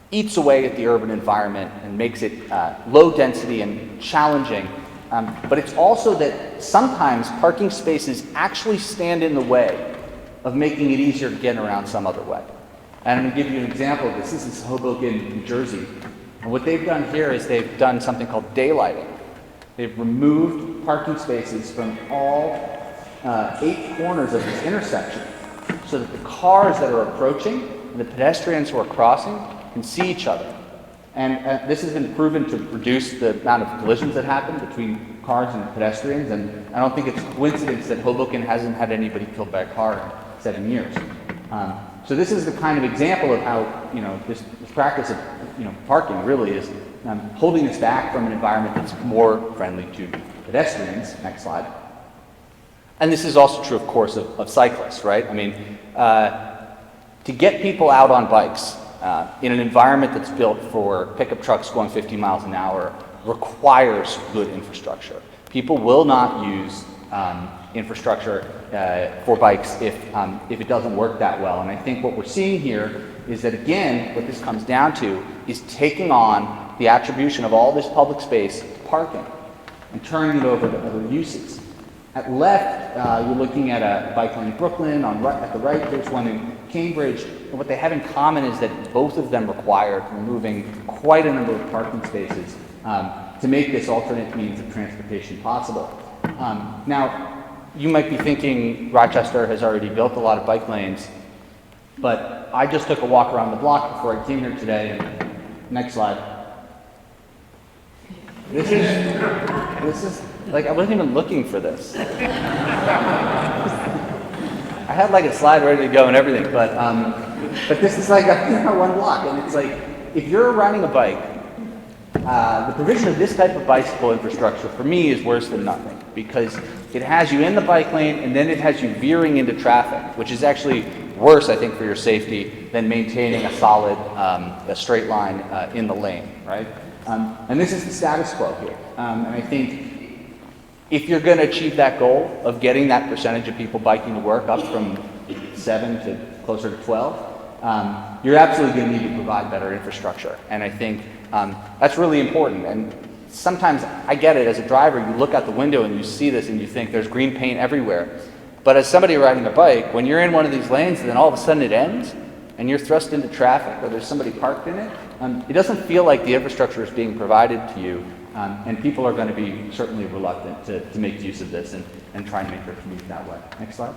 eats away at the urban environment and makes it low density and challenging, but it's also that sometimes parking spaces actually stand in the way of making it easier to get around some other way. And I'm going to give you an example of this. This is Hoboken, New Jersey. And what they've done here is they've done something called daylighting. They've removed parking spaces from all 8 corners of this intersection so that the cars that are approaching and the pedestrians who are crossing can see each other. And this has been proven to reduce the amount of collisions that happen between cars and pedestrians. And I don't think it's a coincidence that Hoboken hasn't had anybody killed by a car in 7 years. So this is the kind of example of how this practice of parking really is holding us back from an environment that's more friendly to pedestrians. Next slide. And this is also true, of course, of cyclists, right? I mean, to get people out on bikes in an environment that's built for pickup trucks going 50 miles an hour requires good infrastructure. People will not use infrastructure for bikes if it doesn't work that well. And I think what we're seeing here is that, again, what this comes down to is taking on the attribution of all this public space to parking and turning it over to other uses. At left, you're looking at a bike lane in Brooklyn. At the right, there's one in Cambridge. And what they have in common is that both of them required removing quite a number of parking spaces to make this alternate means of transportation possible. Now, you might be thinking Rochester has already built a lot of bike lanes, but I just took a walk around the block before I came here today. Next slide. This is like, I wasn't even looking for this. I had like a slide ready to go and everything, but this is like one block, and it's like, if you're riding a bike, the provision of this type of bicycle infrastructure for me is worse than nothing, because it has you in the bike lane and then it has you veering into traffic, which is actually worse, I think, for your safety than maintaining a solid, a straight line in the lane, right? And this is the status quo here. And I think if you're going to achieve that goal of getting that percentage of people biking to work up from 7 to closer to 12, you're absolutely going to need to provide better infrastructure. And I think that's really important. And sometimes I get it as a driver, you look out the window and you see this and you think there's green paint everywhere. But as somebody riding a bike, when you're in one of these lanes and then all of a sudden it ends and you're thrust into traffic or there's somebody parked in it, it doesn't feel like the infrastructure is being provided to you And people are going to be certainly reluctant to make use of this and try and make their commute that way. Next slide.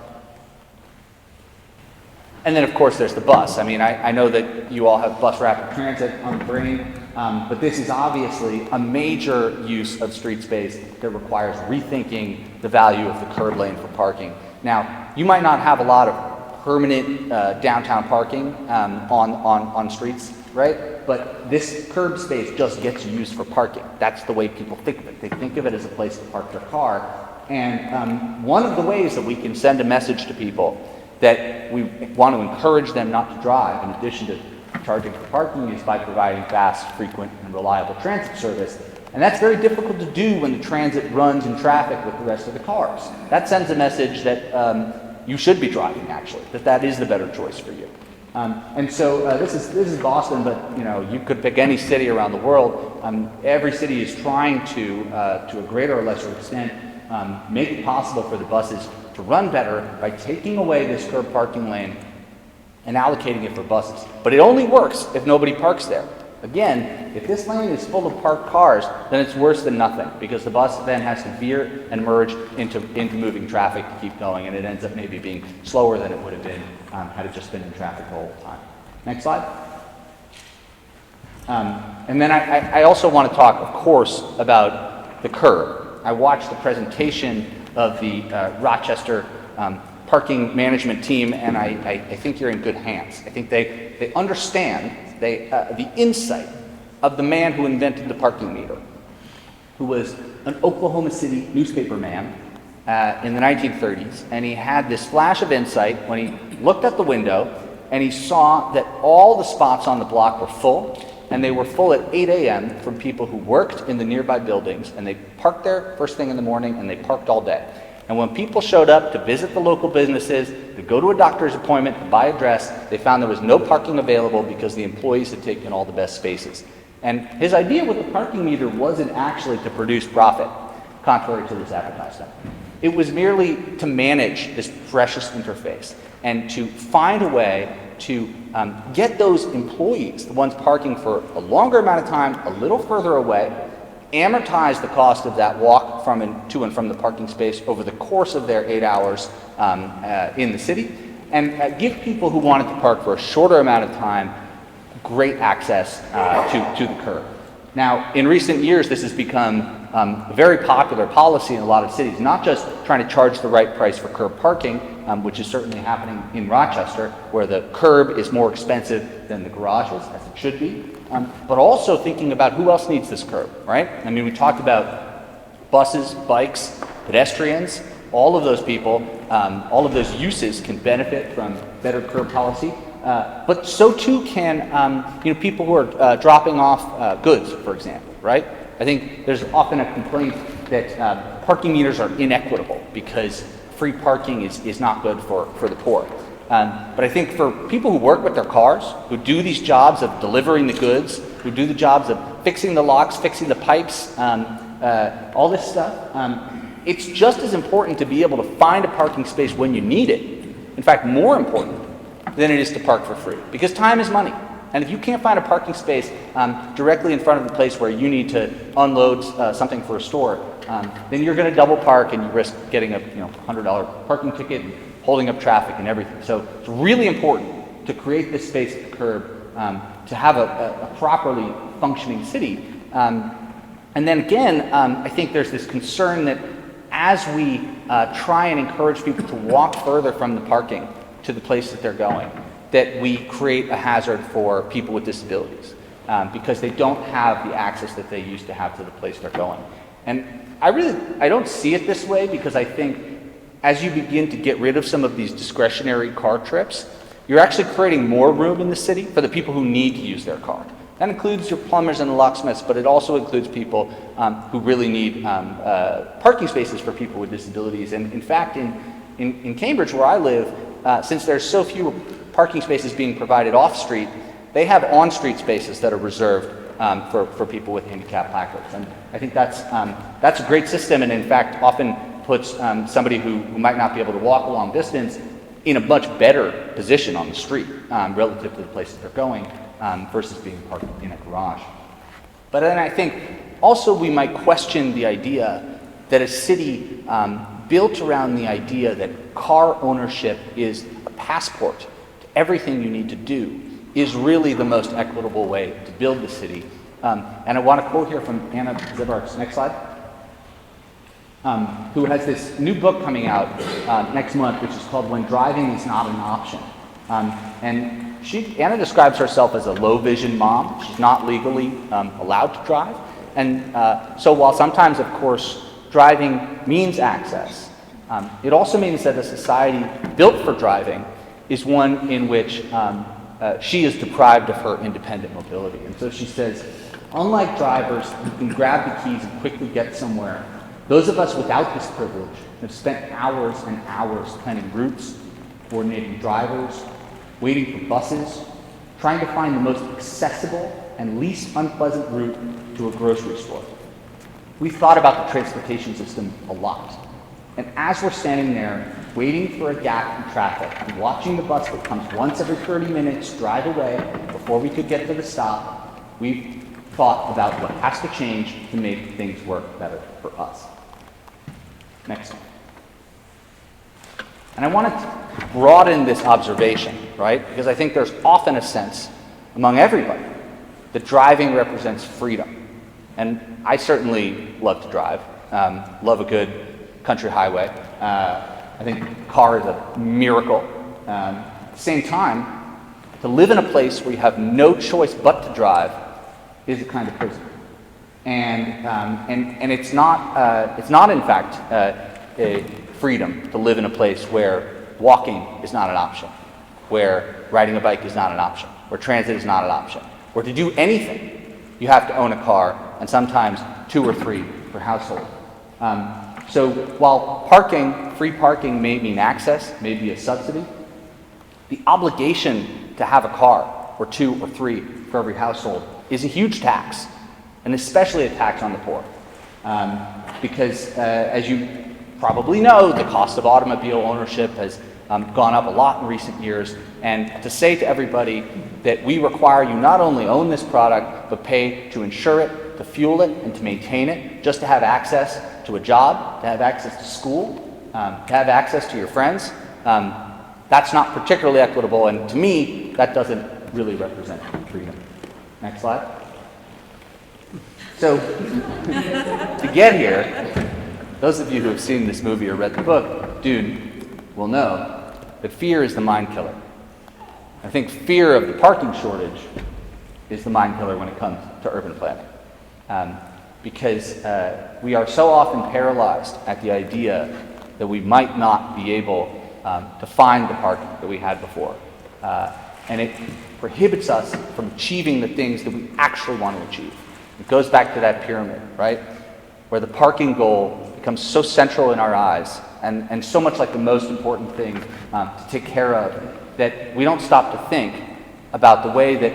And then, of course, there's the bus. I mean, I know that you all have bus rapid transit on the brain, but this is obviously a major use of street space that requires rethinking the value of the curb lane for parking. Now, you might not have a lot of permanent downtown parking on streets, right? But this curb space just gets used for parking. That's the way people think of it. They think of it as a place to park their car. And one of the ways that we can send a message to people that we want to encourage them not to drive, in addition to charging for parking, is by providing fast, frequent, and reliable transit service. And that's very difficult to do when the transit runs in traffic with the rest of the cars. That sends a message that you should be driving, actually, that is the better choice for you. And so this is Boston, but you could pick any city around the world. Every city is trying to a greater or lesser extent, make it possible for the buses to run better by taking away this curb parking lane and allocating it for buses. But it only works if nobody parks there. Again, if this lane is full of parked cars, then it's worse than nothing, because the bus then has to veer and merge into moving traffic to keep going, and it ends up maybe being slower than it would have been had it just been in traffic the whole time. Next slide. And then I also want to talk, of course, about the curb. I watched the presentation of the Rochester parking management team, and I think you're in good hands. I think they understand the insight of the man who invented the parking meter, who was an Oklahoma City newspaper man in the 1930s, and he had this flash of insight when he looked out the window and he saw that all the spots on the block were full, and they were full at 8 a.m. from people who worked in the nearby buildings, and they parked there first thing in the morning, and they parked all day. And when people showed up to visit the local businesses, to go to a doctor's appointment, to buy a dress, they found there was no parking available because the employees had taken all the best spaces. And his idea with the parking meter wasn't actually to produce profit, contrary to this advertisement. It was merely to manage this precious interface and to find a way to get those employees, the ones parking for a longer amount of time, a little further away, amortize the cost of that walk to and from the parking space over the course of their 8 hours in the city, and give people who wanted to park for a shorter amount of time great access to the curb. Now, in recent years, this has become a very popular policy in a lot of cities, not just trying to charge the right price for curb parking, which is certainly happening in Rochester, where the curb is more expensive than the garages, as it should be, but also thinking about who else needs this curb, right? I mean, we talked about buses, bikes, pedestrians, all of those people, all of those uses can benefit from better curb policy, but so too can people who are dropping off goods, for example, right? I think there's often a complaint that parking meters are inequitable because free parking is not good for the poor. But I think for people who work with their cars, who do these jobs of delivering the goods, who do the jobs of fixing the locks, fixing the pipes, all this stuff, it's just as important to be able to find a parking space when you need it. In fact, more important than it is to park for free, because time is money. And if you can't find a parking space directly in front of the place where you need to unload something for a store, then you're going to double park and you risk getting a $100 parking ticket and holding up traffic and everything. So it's really important to create this space at the curb to have a properly functioning city. And then again, I think there's this concern that as we try and encourage people to walk further from the parking to the place that they're going, that we create a hazard for people with disabilities because they don't have the access that they used to have to the place they're going. And I don't see it this way, because I think as you begin to get rid of some of these discretionary car trips, you're actually creating more room in the city for the people who need to use their car. That includes your plumbers and locksmiths, but it also includes people who really need parking spaces for people with disabilities. And in fact, in Cambridge, where I live, since there's so few parking spaces being provided off-street, they have on-street spaces that are reserved for people with handicap placards. And I think that's a great system, and in fact often puts somebody who might not be able to walk a long distance in a much better position on the street relative to the place that they're going versus being parked in a garage. But then I think also we might question the idea that a city built around the idea that car ownership is a passport to everything you need to do is really the most equitable way to build the city. And I want to quote here from Anna Zibar's next slide, who has this new book coming out next month, which is called When Driving is Not an Option. And Anna describes herself as a low-vision mom. She's not legally allowed to drive. And so while sometimes, of course, driving means access, it also means that a society built for driving is one in which she is deprived of her independent mobility. And so she says, unlike drivers who can grab the keys and quickly get somewhere, those of us without this privilege have spent hours and hours planning routes, coordinating drivers, waiting for buses, trying to find the most accessible and least unpleasant route to a grocery store. We've thought about the transportation system a lot. And as we're standing there, waiting for a gap in traffic and watching the bus that comes once every 30 minutes drive away before we could get to the stop, we've thought about what has to change to make things work better for us. Next one. And I want to broaden this observation, right? Because I think there's often a sense among everybody that driving represents freedom. And I certainly love to drive, love a good country highway. I think a car is a miracle. At the same time, to live in a place where you have no choice but to drive is a kind of prison. And it's not in fact a freedom to live in a place where walking is not an option, where riding a bike is not an option, where transit is not an option, where to do anything you have to own a car, and sometimes 2 or 3 per household. So while free parking may mean access, may be a subsidy, the obligation to have a car, or 2 or 3 for every household, is a huge tax, and especially a tax on the poor. Because as you probably know, the cost of automobile ownership has gone up a lot in recent years, and to say to everybody that we require you not only own this product, but pay to insure it, to fuel it, and to maintain it, just to have access to a job, to have access to school, to have access to your friends, that's not particularly equitable, and to me, that doesn't really represent freedom. Next slide. So, to get here, those of you who have seen this movie or read the book, Dune, will know that fear is the mind killer. I think fear of the parking shortage is the mind killer when it comes to urban planning. Because we are so often paralyzed at the idea that we might not be able to find the parking that we had before. And it prohibits us from achieving the things that we actually want to achieve. It goes back to that pyramid, right? Where the parking goal becomes so central in our eyes and so much like the most important thing to take care of that we don't stop to think about the way that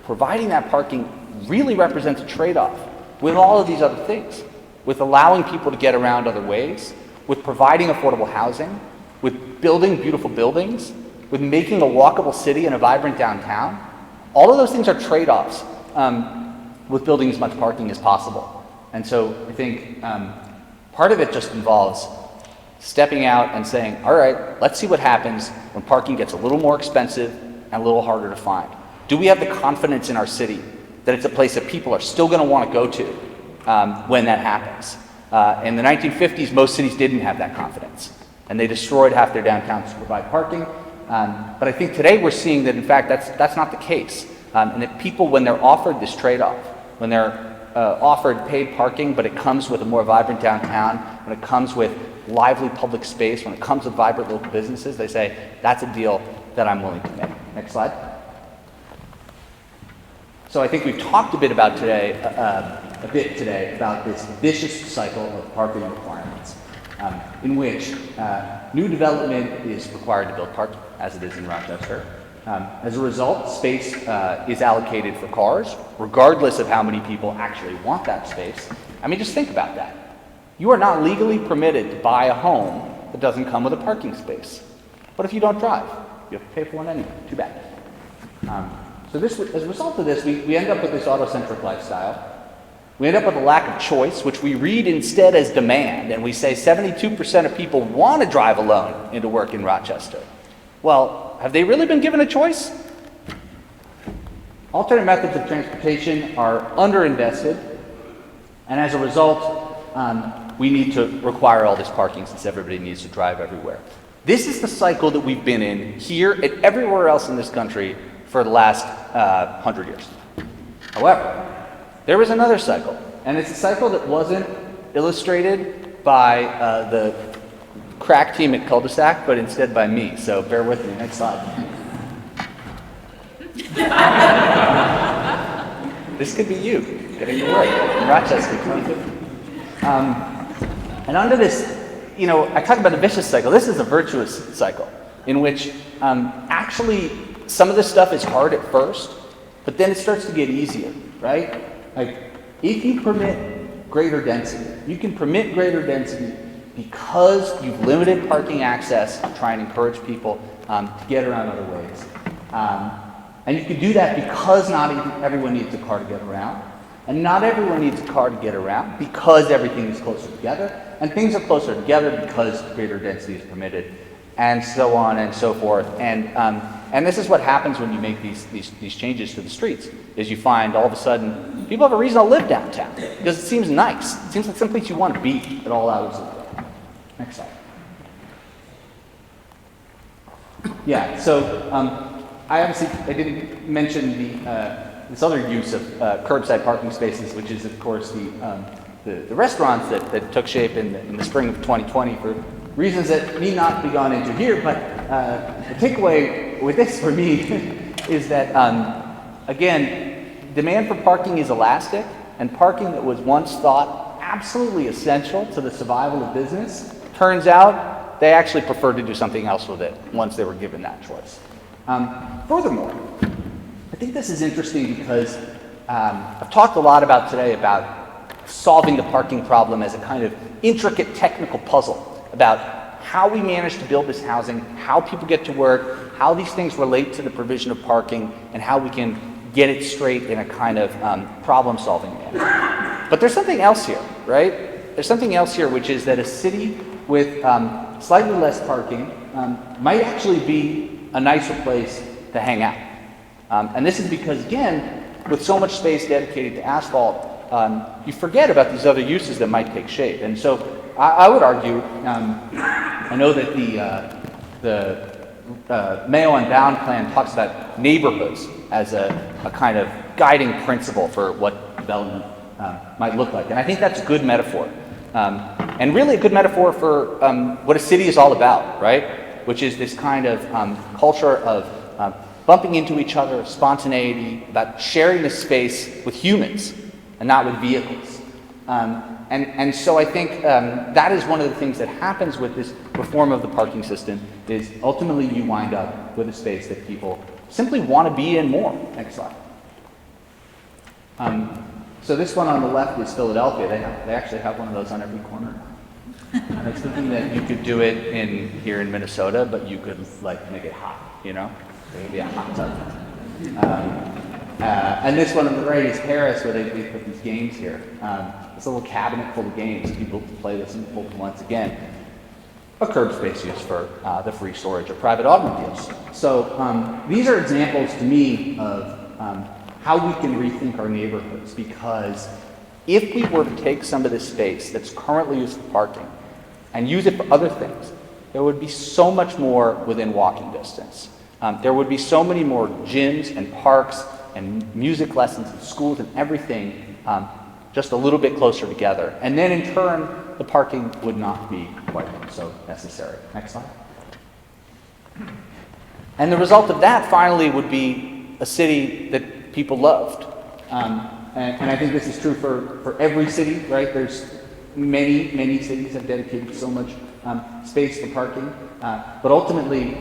providing that parking really represents a trade-off with all of these other things, with allowing people to get around other ways, with providing affordable housing, with building beautiful buildings, with making a walkable city and a vibrant downtown. All of those things are trade-offs with building as much parking as possible. And so I think part of it just involves stepping out and saying, all right, let's see what happens when parking gets a little more expensive and a little harder to find. Do we have the confidence in our city that it's a place that people are still going to want to go to when that happens? In the 1950s, most cities didn't have that confidence, and they destroyed half their downtowns to provide parking. But I think today we're seeing that, in fact, that's not the case, and that people, when they're offered this trade-off, when they're offered paid parking, but it comes with a more vibrant downtown, when it comes with lively public space, when it comes with vibrant local businesses, they say, that's a deal that I'm willing to make. Next slide. So I think we've talked a bit today about this vicious cycle of parking requirements, in which new development is required to build parking, as it is in Rochester. As a result, space is allocated for cars, regardless of how many people actually want that space. I mean, just think about that. You are not legally permitted to buy a home that doesn't come with a parking space. What if you don't drive? You have to pay for one anyway. Too bad. So this, as a result of this, we end up with this auto-centric lifestyle. We end up with a lack of choice, which we read instead as demand, and we say 72% of people want to drive alone into work in Rochester. Well, have they really been given a choice? Alternate methods of transportation are underinvested, and as a result, we need to require all this parking since everybody needs to drive everywhere. This is the cycle that we've been in here and everywhere else in this country for the last 100 years. However, there was another cycle, and it's a cycle that wasn't illustrated by the crack team at Cul-de-sac, but instead by me, so bear with me. Next slide. This could be you getting to work in Rochester 2050. And under this, I talk about the vicious cycle. This is a virtuous cycle in which actually some of this stuff is hard at first, but then it starts to get easier, right? Like, if you permit greater density, you can permit greater density because you've limited parking access to try and encourage people to get around other ways. And you can do that because not everyone needs a car to get around. And not everyone needs a car to get around because everything is closer together. And things are closer together because greater density is permitted, and so on and so forth. And this is what happens when you make these changes to the streets, is you find all of a sudden people have a reason to live downtown because it seems nice. It seems like some place you want to be at all hours of the day. Next slide. Yeah, so I didn't mention this other use of curbside parking spaces, which is, of course, the restaurants that took shape in the spring of 2020 for reasons that need not be gone into here. But the takeaway with this for me is that, again, demand for parking is elastic, and parking that was once thought absolutely essential to the survival of business, turns out they actually preferred to do something else with it once they were given that choice. Furthermore, I think this is interesting because I've talked a lot today about solving the parking problem as a kind of intricate technical puzzle about how we manage to build this housing, how people get to work, how these things relate to the provision of parking, and how we can get it straight in a kind of problem-solving manner. But there's something else here, right? There's something else here, which is that a city with slightly less parking might actually be a nicer place to hang out. And this is because, again, with so much space dedicated to asphalt, you forget about these other uses that might take shape. And so I would argue, I know that the Mayo and Bound plan talks about neighborhoods as a kind of guiding principle for what development might look like. And I think that's a good metaphor. And really a good metaphor for what a city is all about, right? Which is this kind of culture of bumping into each other, spontaneity, about sharing the space with humans and not with vehicles. And so I think that is one of the things that happens with this reform of the parking system, is ultimately you wind up with a space that people simply want to be in more. Next slide. So this one on the left is Philadelphia. They actually have one of those on every corner. And it's thinking that you could do it here in Minnesota, but you could make it hot, There would be a hot tub. And this one on the right is Paris, where they put these games here. This little cabinet full of games. People play this and pull once again. A curb space used for the free storage of private automobiles. So these are examples to me of how we can rethink our neighborhoods, because if we were to take some of this space that's currently used for parking and use it for other things, there would be so much more within walking distance. There would be so many more gyms and parks and music lessons and schools and everything just a little bit closer together. And then in turn, the parking would not be quite so necessary. Next slide. And the result of that finally would be a city that people loved. And I think this is true for every city, right? There's many cities have dedicated so much space for parking. But ultimately,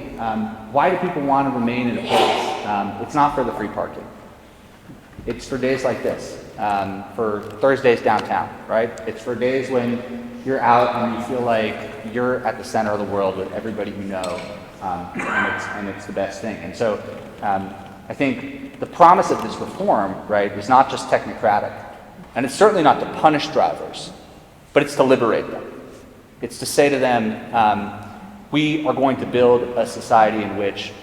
why do people want to remain in a place? It's not for the free parking. It's for days like this, for Thursdays downtown, right? It's for days when you're out and you feel like you're at the center of the world with everybody you know, and it's the best thing. And so I think the promise of this reform, right, is not just technocratic. And it's certainly not to punish drivers, but it's to liberate them. It's to say to them, we are going to build a society in which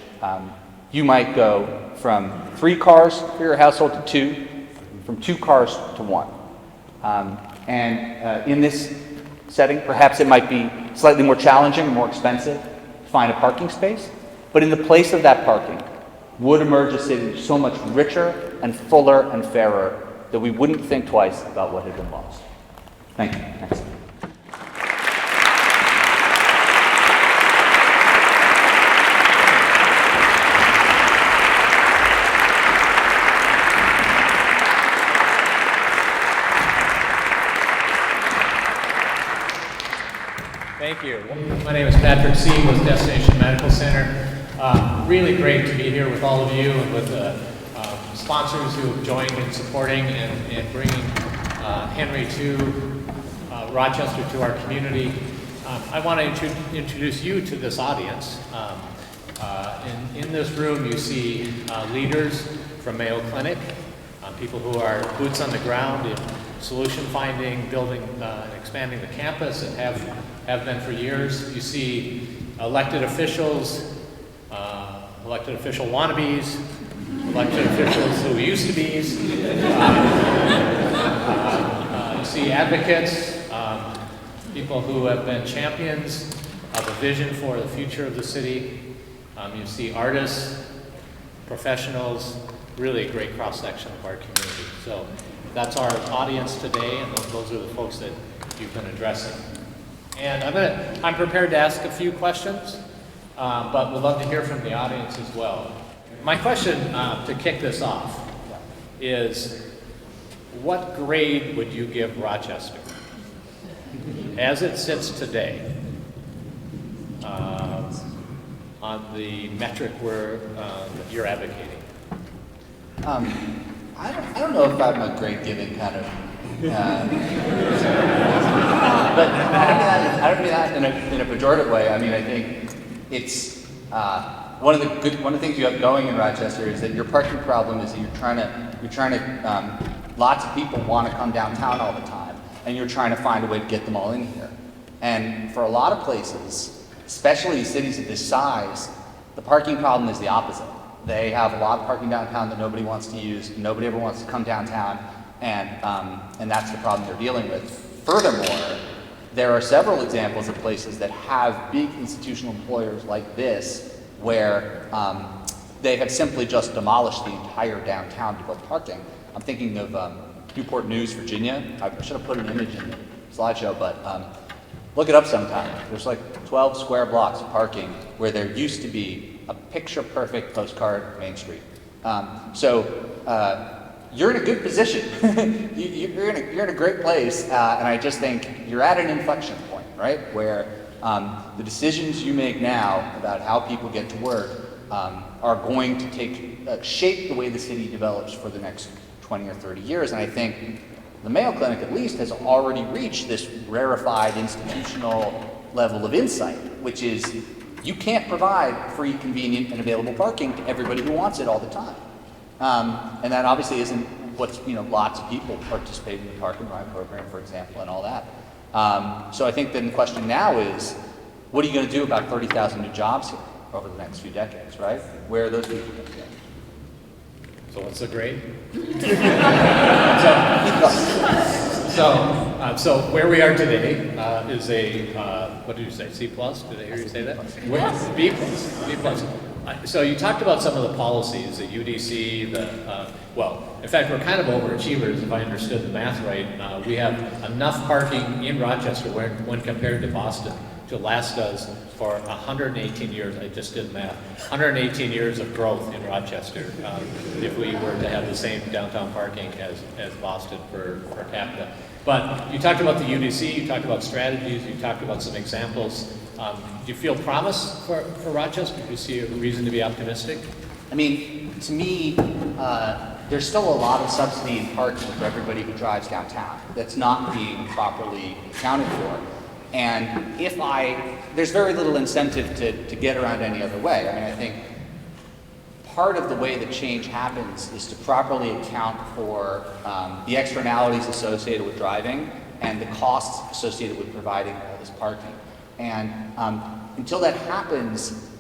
you might go from 3 cars for your household to 2, from 2 cars to 1. In this setting, perhaps it might be slightly more challenging, more expensive to find a parking space, but in the place of that parking would emerge a city so much richer and fuller and fairer that we wouldn't think twice about what had been lost. Thank you. Next. Thank you. My name is Patrick C. with Destination Medical Center. Really great to be here with all of you and with the sponsors who have joined in supporting and bringing Henry to Rochester, to our community. I want to introduce you to this audience. In this room you see leaders from Mayo Clinic, people who are boots on the ground in solution finding, building and expanding the campus, and have been for years. You see elected officials, elected official wannabes, elected officials who used to be's. You see advocates, people who have been champions of a vision for the future of the city. You see artists, professionals, really a great cross-section of our community. So that's our audience today, and those are the folks that you've been addressing. And I'm prepared to ask a few questions, but we'd love to hear from the audience as well. My question to kick this off is, what grade would you give Rochester as it sits today on the metric that you're advocating? I don't know if I'm a grade giving kind of, but I don't mean that in a pejorative way. I mean, I think it's one of the things you have going in Rochester is that your parking problem is that you're trying to lots of people want to come downtown all the time, and you're trying to find a way to get them all in here. And for a lot of places, especially cities of this size, the parking problem is the opposite. They have a lot of parking downtown that nobody wants to use. Nobody ever wants to come downtown, and that's the problem they're dealing with. Furthermore, there are several examples of places that have big institutional employers like this, where they have simply just demolished the entire downtown to build parking. I'm thinking of Newport News, Virginia. I should have put an image in the slideshow, but look it up sometime. There's like 12 square blocks of parking where there used to be a picture-perfect postcard Main Street. You're in a good position. you're in a great place, and I just think you're at an inflection point, right? Where the decisions you make now about how people get to work are going to shape the way the city develops for the next 20 or 30 years. And I think the Mayo Clinic, at least, has already reached this rarefied institutional level of insight, which is you can't provide free, convenient, and available parking to everybody who wants it all the time. And that obviously isn't what's, lots of people participate in the Park and Ride program, for example, and all that. So I think then the question now is, what are you going to do about 30,000 new jobs here over the next few decades, right? Where are those people going to go? So what's the grade? So where we are today is what did you say, C+? Did I hear you say that? B+. B+. So you talked about some of the policies, the UDC, in fact, we're kind of overachievers, if I understood the math right. We have enough parking in Rochester when compared to Boston to last us for 118 years. I just did the math. 118 years of growth in Rochester if we were to have the same downtown parking as Boston per capita. But you talked about the UDC, you talked about strategies, you talked about some examples. Do you feel promise for Rochester? Do you see a reason to be optimistic? I mean, to me, there's still a lot of subsidy in parking for everybody who drives downtown that's not being properly accounted for. And there's very little incentive to get around any other way. I mean, I think part of the way that change happens is to properly account for the externalities associated with driving and the costs associated with providing all this parking. And until that happens,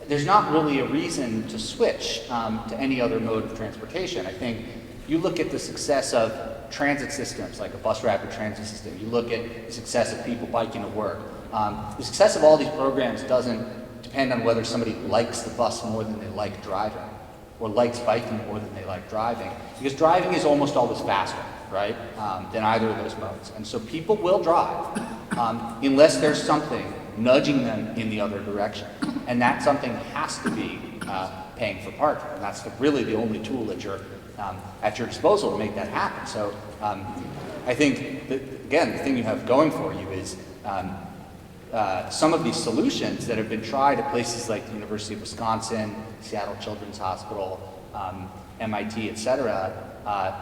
there's not really a reason to switch to any other mode of transportation. I think you look at the success of transit systems, like a bus rapid transit system. You look at the success of people biking to work. The success of all these programs doesn't depend on whether somebody likes the bus more than they like driving, or likes biking more than they like driving, because driving is almost always faster, right, than either of those modes. And so people will drive unless there's something nudging them in the other direction. And that something has to be paying for parking. And that's really the only tool that you're at your disposal to make that happen. So I think, that, again, the thing you have going for you is some of these solutions that have been tried at places like the University of Wisconsin, Seattle Children's Hospital, MIT, et cetera,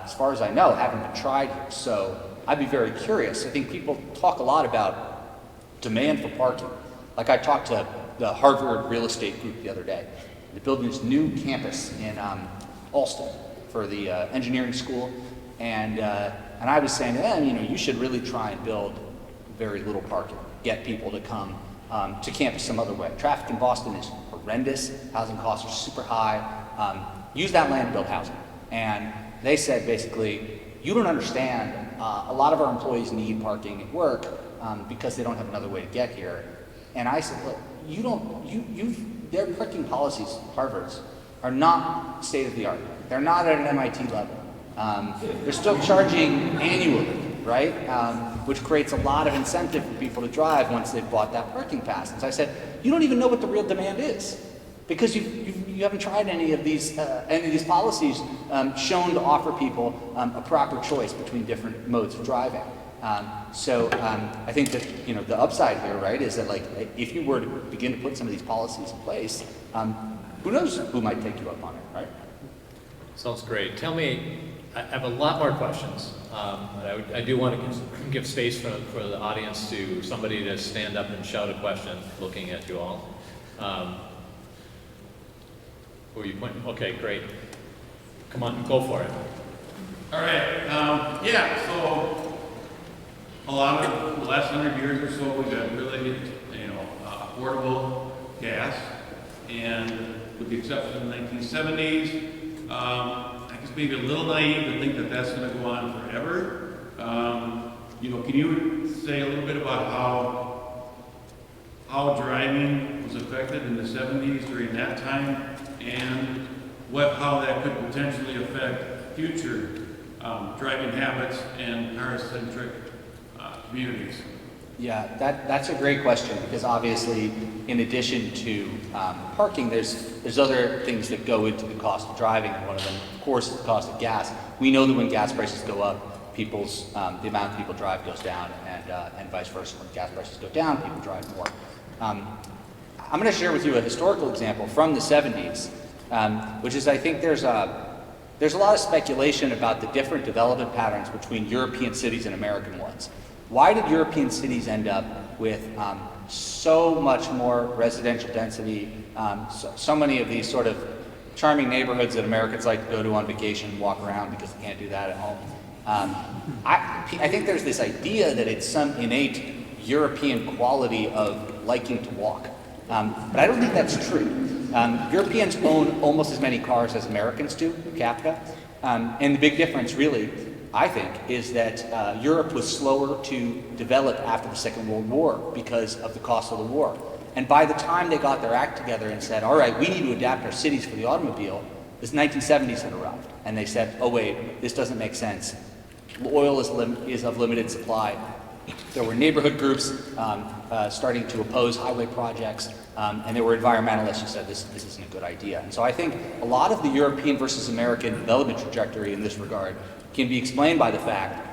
as far as I know, haven't been tried here. So I'd be very curious. I think people talk a lot about demand for parking. Like I talked to the Harvard real estate group the other day. They're building this new campus in Alston for the engineering school. And I was saying to them, you know, you should really try and build very little parking. Get people to come to campus some other way. Traffic in Boston is horrendous. Housing costs are super high. Use that land to build housing. And they said basically, you don't understand. A lot of our employees need parking at work because they don't have another way to get here. And I said, look, their parking policies, Harvard's, are not state of the art. They're not at an MIT level. They're still charging annually, right? Which creates a lot of incentive for people to drive once they've bought that parking pass. And so I said, you don't even know what the real demand is, because you haven't tried any of these policies shown to offer people a proper choice between different modes of driving. So I think that, you know, the upside here, right, is that like if you were to begin to put some of these policies in place, who knows who might take you up on it, right? Sounds great. Tell me, I have a lot more questions. But I do want to give space for the audience to somebody to stand up and shout a question looking at you all. Who are you pointing? Okay, great. Come on, go for it. All right. Yeah, so a lot of the last 100 years or so, we've had really, affordable gas. And with the exception of the 1970s, I guess maybe a little naive to think that that's going to go on forever. Can you say a little bit about how driving was affected in the 70s during that time, and how that could potentially affect future driving habits and car-centric communities? Yeah, that's a great question, because obviously, in addition to parking, there's other things that go into the cost of driving, and one of them, of course, is the cost of gas. We know that when gas prices go up, the amount of people drive goes down, and vice versa. When gas prices go down, people drive more. I'm going to share with you a historical example from the 70s, which is, I think there's a lot of speculation about the different development patterns between European cities and American ones. Why did European cities end up with so much more residential density, so many of these sort of charming neighborhoods that Americans like to go to on vacation and walk around because they can't do that at home? I think there's this idea that it's some innate European quality of liking to walk, but I don't think that's true. Europeans own almost as many cars as Americans do per capita, and the big difference really, I think, is that Europe was slower to develop after the Second World War because of the cost of the war. And by the time they got their act together and said, all right, we need to adapt our cities for the automobile, the 1970s had arrived. And they said, oh wait, this doesn't make sense. Oil is of limited supply. There were neighborhood groups starting to oppose highway projects, and there were environmentalists who said this isn't a good idea. And so I think a lot of the European versus American development trajectory in this regard can be explained by the fact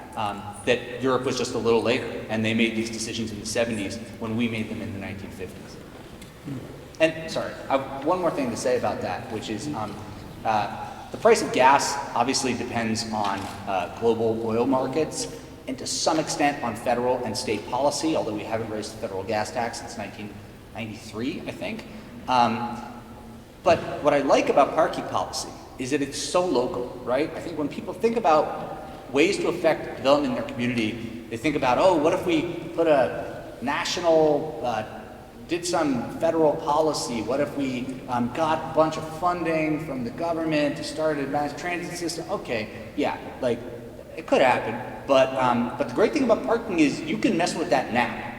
that Europe was just a little later, and they made these decisions in the 70s when we made them in the 1950s. And sorry, I have one more thing to say about that, which is the price of gas obviously depends on global oil markets, and to some extent on federal and state policy, although we haven't raised the federal gas tax since 1993, I think. But what I like about parking policy is that it's so local, right? I think when people think about ways to affect development in their community, they think about, oh, what if we put a national, did some federal policy? What if we got a bunch of funding from the government to start a mass transit system? Okay, yeah, like it could happen. But the great thing about parking is you can mess with that now,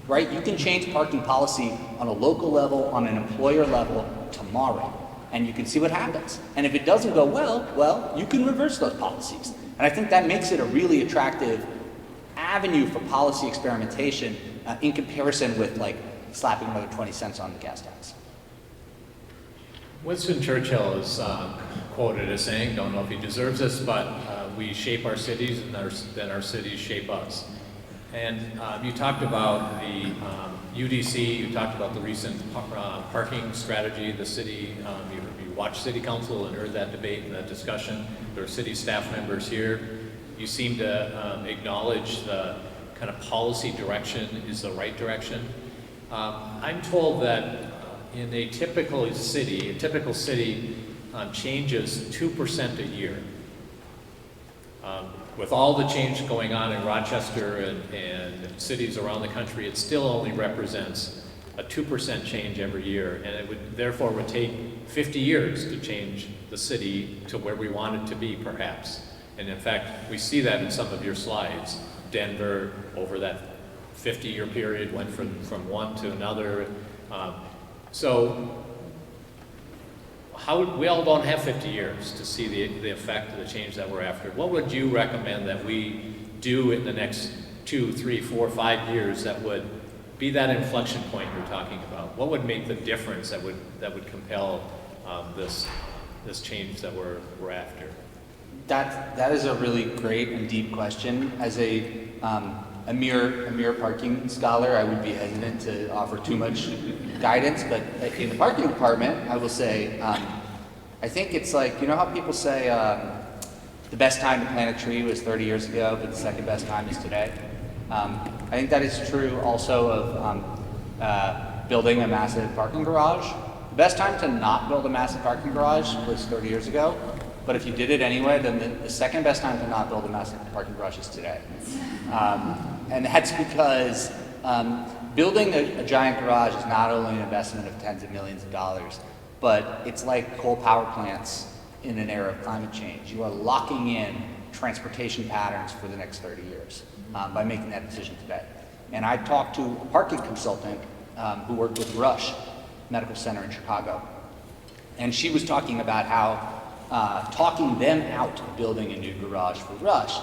right? You can change parking policy on a local level, on an employer level tomorrow, and you can see what happens. And if it doesn't go well, you can reverse those policies. And I think that makes it a really attractive avenue for policy experimentation in comparison with like slapping another 20 cents on the gas tax. Winston Churchill is quoted as saying, don't know if he deserves this, but we shape our cities and then our cities shape us. And you talked about the UDC, you talked about the recent parking strategy, the city, you watched City Council and heard that debate and that discussion. There are city staff members here. You seem to acknowledge the kind of policy direction is the right direction. I'm told that in a typical city changes 2% a year. With all the change going on in Rochester and cities around the country, it still only represents a 2% change every year, and it would therefore would take 50 years to change the city to where we want it to be, perhaps. And in fact, we see that in some of your slides. Denver, over that 50-year period, went from one to another. So we all don't have 50 years to see the effect of the change that we're after. What would you recommend that we do in the next 2, 3, 4, 5 years that would be that inflection point you're talking about? What would make the difference that would compel this change that we're after? That is a really great and deep question. As a mere parking scholar, I would be hesitant to offer too much guidance, but in the parking department, I will say, I think it's like, you know how people say the best time to plant a tree was 30 years ago, but the second best time is today? I think that is true also of building a massive parking garage. The best time to not build a massive parking garage was 30 years ago, but if you did it anyway, then the second best time to not build a massive parking garage is today. And that's because building a giant garage is not only an investment of tens of millions of dollars, but it's like coal power plants in an era of climate change. You are locking in transportation patterns for the next 30 years by making that decision today. And I talked to a parking consultant who worked with Rush Medical Center in Chicago. And she was talking about how talking them out of building a new garage for Rush,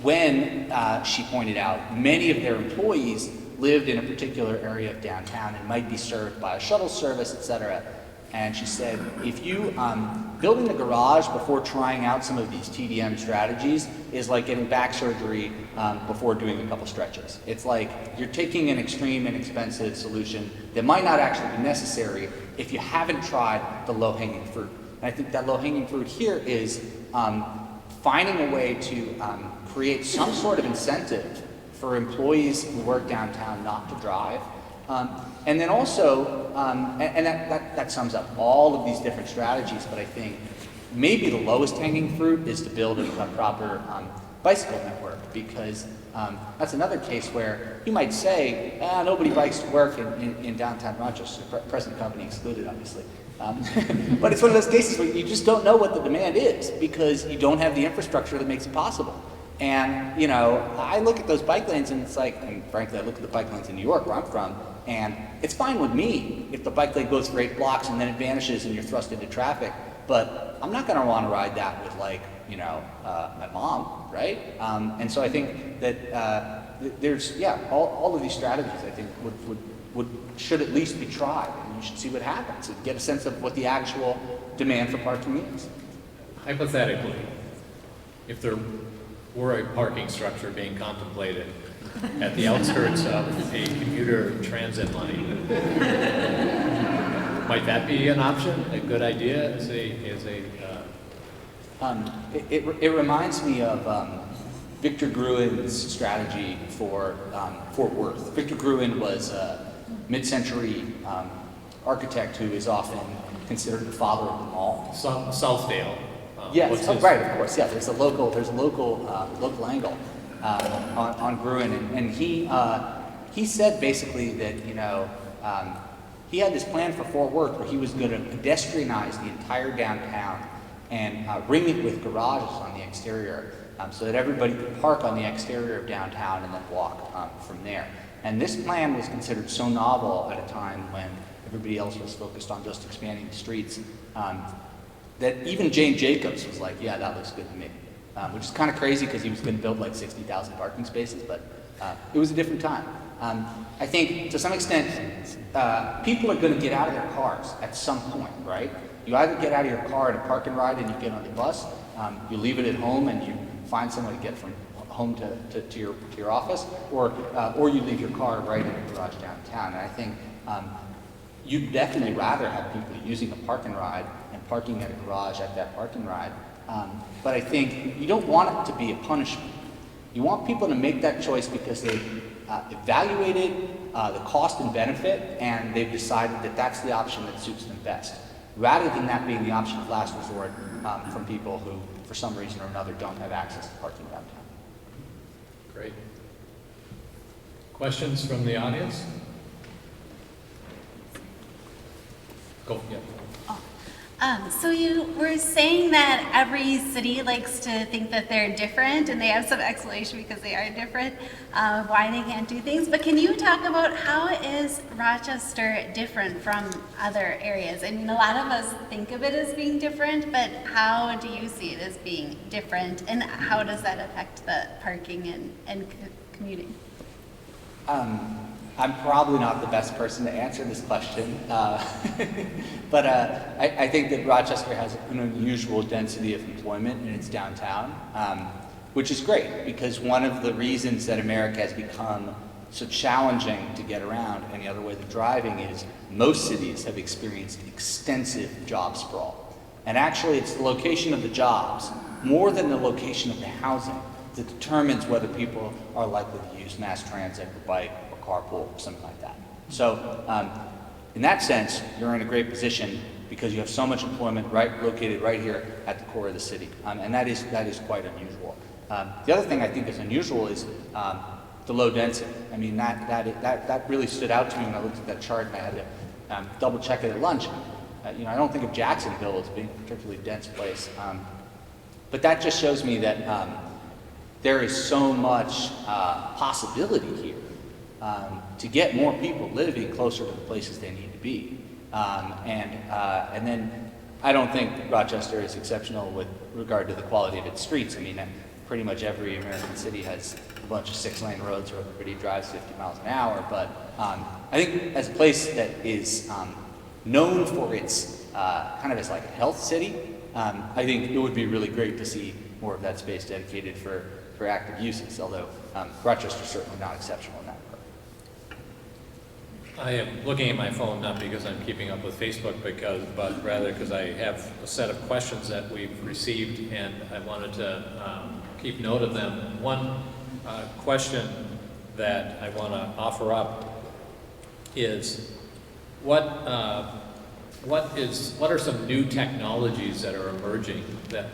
when she pointed out many of their employees lived in a particular area of downtown and might be served by a shuttle service, et cetera. And she said, if you, building a garage before trying out some of these TDM strategies is like getting back surgery before doing a couple stretches. It's like you're taking an extreme and expensive solution that might not actually be necessary if you haven't tried the low-hanging fruit. And I think that low-hanging fruit here is finding a way to create some sort of incentive for employees who work downtown not to drive. And then also, and that sums up all of these different strategies, but I think maybe the lowest hanging fruit is to build a proper bicycle network, because that's another case where you might say, nobody bikes to work in downtown Rochester, present company excluded, obviously. But it's one of those cases where you just don't know what the demand is because you don't have the infrastructure that makes it possible. And, you know, I look at those bike lanes and it's like, and frankly, I look at the bike lanes in New York where I'm from, and it's fine with me if the bike lane goes for 8 blocks and then it vanishes and you're thrust into traffic, but I'm not going to want to ride that with, like, you know, my mom, right? And so I think that there's, all of these strategies I think should at least be tried, and you should see what happens and get a sense of what the actual demand for parking is. Hypothetically, if there were a parking structure being contemplated at the outskirts of a commuter transit line, might that be an option, a good idea It reminds me of Victor Gruen's strategy for Fort Worth. Victor Gruen was a mid-century architect who is often considered the father of them all. Southdale. Yes, what's oh, his- right, of course, yeah, there's a local angle on Gruen, and he said basically that, you know, he had this plan for Fort Worth where he was going to pedestrianize the entire downtown and ring it with garages on the exterior, so that everybody could park on the exterior of downtown and then walk from there. And this plan was considered so novel at a time when everybody else was focused on just expanding the streets, that even Jane Jacobs was like, yeah, that looks good to me. Which is kind of crazy because he was going to build like 60,000 parking spaces, but it was a different time. I think to some extent, people are going to get out of their cars at some point, right? You either get out of your car at a park and ride and you get on the bus, you leave it at home and you find some way to get from home to your office, or you leave your car right in the garage downtown. And I think you'd definitely rather have people using a park and ride and parking at a garage at that park and ride. But I think you don't want it to be a punishment. You want people to make that choice because they've evaluated the cost and benefit, and they've decided that that's the option that suits them best, rather than that being the option of last resort from people who, for some reason or another, don't have access to parking downtown. Great. Questions from the audience? Go, yeah. So you were saying that every city likes to think that they're different, and they have some explanation because they are different, why they can't do things. But can you talk about how is Rochester different from other areas? I mean, a lot of us think of it as being different, but how do you see it as being different, and how does that affect the parking and commuting? I'm probably not the best person to answer this question, but I think that Rochester has an unusual density of employment in its downtown, which is great, because one of the reasons that America has become so challenging to get around any other way than driving is most cities have experienced extensive job sprawl. And actually it's the location of the jobs, more than the location of the housing, that determines whether people are likely to use mass transit or bike, carpool, something like that. So in that sense, you're in a great position because you have so much employment located right here at the core of the city, and that is quite unusual. The other thing I think is unusual is the low density. I mean, that really stood out to me when I looked at that chart, and I had to double check it at lunch. You know, I don't think of Jacksonville as being a particularly dense place, but that just shows me that there is so much possibility here. To get more people living closer to the places they need to be. And then I don't think Rochester is exceptional with regard to the quality of its streets. I mean, pretty much every American city has a bunch of 6-lane roads where everybody drives 50 miles an hour, but I think as a place that is known for its kind of as like a health city, I think it would be really great to see more of that space dedicated for active uses, although Rochester's certainly not exceptional in that regard. I am looking at my phone not because I'm keeping up with Facebook, but rather because I have a set of questions that we've received, and I wanted to keep note of them. One question that I want to offer up is what are some new technologies that are emerging that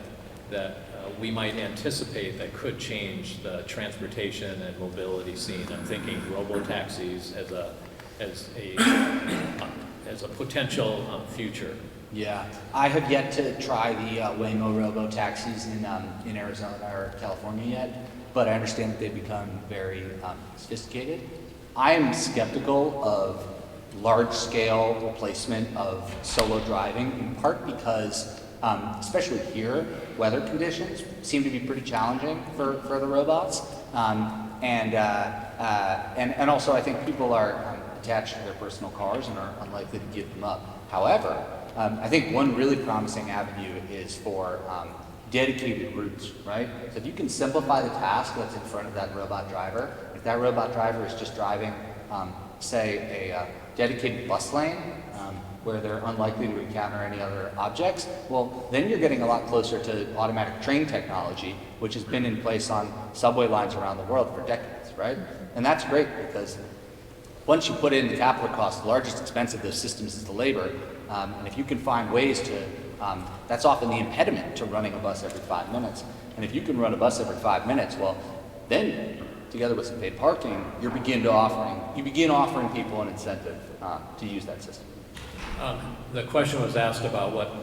we might anticipate that could change the transportation and mobility scene? I'm thinking robo-taxis as a potential future. Yeah, I have yet to try the Waymo robo-taxis in Arizona or California yet, but I understand that they've become very sophisticated. I am skeptical of large-scale replacement of solo driving, in part because, especially here, weather conditions seem to be pretty challenging for the robots, and also I think people are attached to their personal cars and are unlikely to give them up. However, I think one really promising avenue is for dedicated routes, right? So if you can simplify the task that's in front of that robot driver, if that robot driver is just driving, say, a dedicated bus lane where they're unlikely to encounter any other objects, well, then you're getting a lot closer to automatic train technology, which has been in place on subway lines around the world for decades, right? And that's great because once you put in the capital cost, the largest expense of those systems is the labor. And if you can find ways to, that's often the impediment to running a bus every 5 minutes. And if you can run a bus every 5 minutes, well, then together with some paid parking, you begin offering people an incentive to use that system. The question was asked about what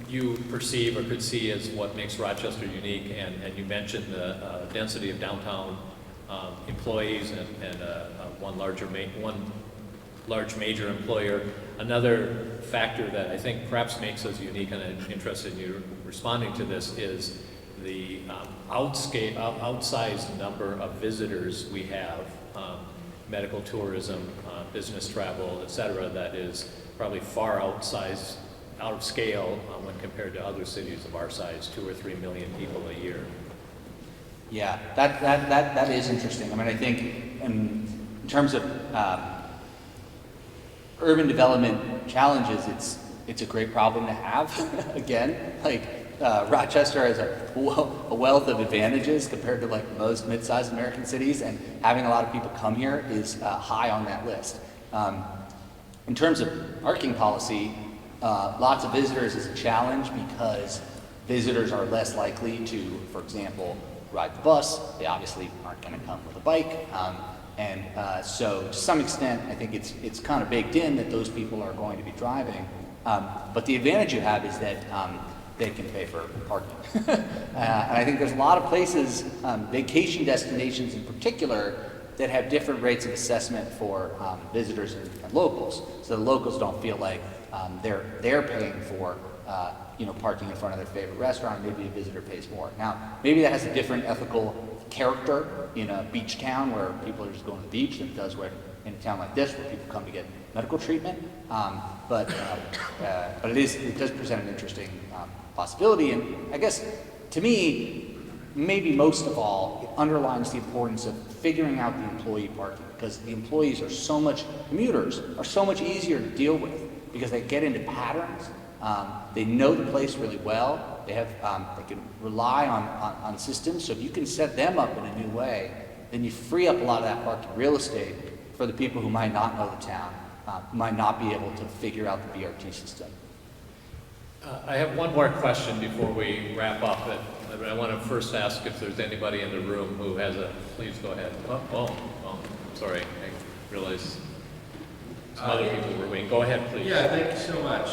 you perceive or could see as what makes Rochester unique, and you mentioned the density of downtown employees and one large major employer. Another factor that I think perhaps makes us unique, and I'm interested in you responding to this, is the outsized number of visitors we have, medical tourism, business travel, et cetera, that is probably far out of scale when compared to other cities of our size, 2 or 3 million people a year. Yeah, that is interesting. I mean, I think in terms of urban development challenges, it's a great problem to have. Again, like Rochester has a wealth of advantages compared to like most mid-sized American cities, and having a lot of people come here is high on that list. In terms of parking policy, lots of visitors is a challenge because visitors are less likely to, for example, ride the bus. They obviously aren't going to come with a bike. So to some extent, I think it's kind of baked in that those people are going to be driving. But the advantage you have is that they can pay for parking. And I think there's a lot of places, vacation destinations in particular, that have different rates of assessment for visitors and locals. So the locals don't feel like they're paying for parking in front of their favorite restaurant. Maybe a visitor pays more. Now, maybe that has a different ethical character in a beach town where people are just going to the beach than it does in a town like this where people come to get medical treatment. But it does present an interesting possibility. And I guess to me, maybe most of all, it underlines the importance of figuring out the employee parking, because the employees commuters are so much easier to deal with because they get into patterns. They know the place really well. They can rely on systems. So if you can set them up in a new way, then you free up a lot of that parking real estate for the people who might not know the town, who might not be able to figure out the BRT system. I have one more question before we wrap up. I want to first ask if there's anybody in the room who has please go ahead. Oh, sorry. I realize some other people were waiting. Go ahead, please. Yeah, thank you so much.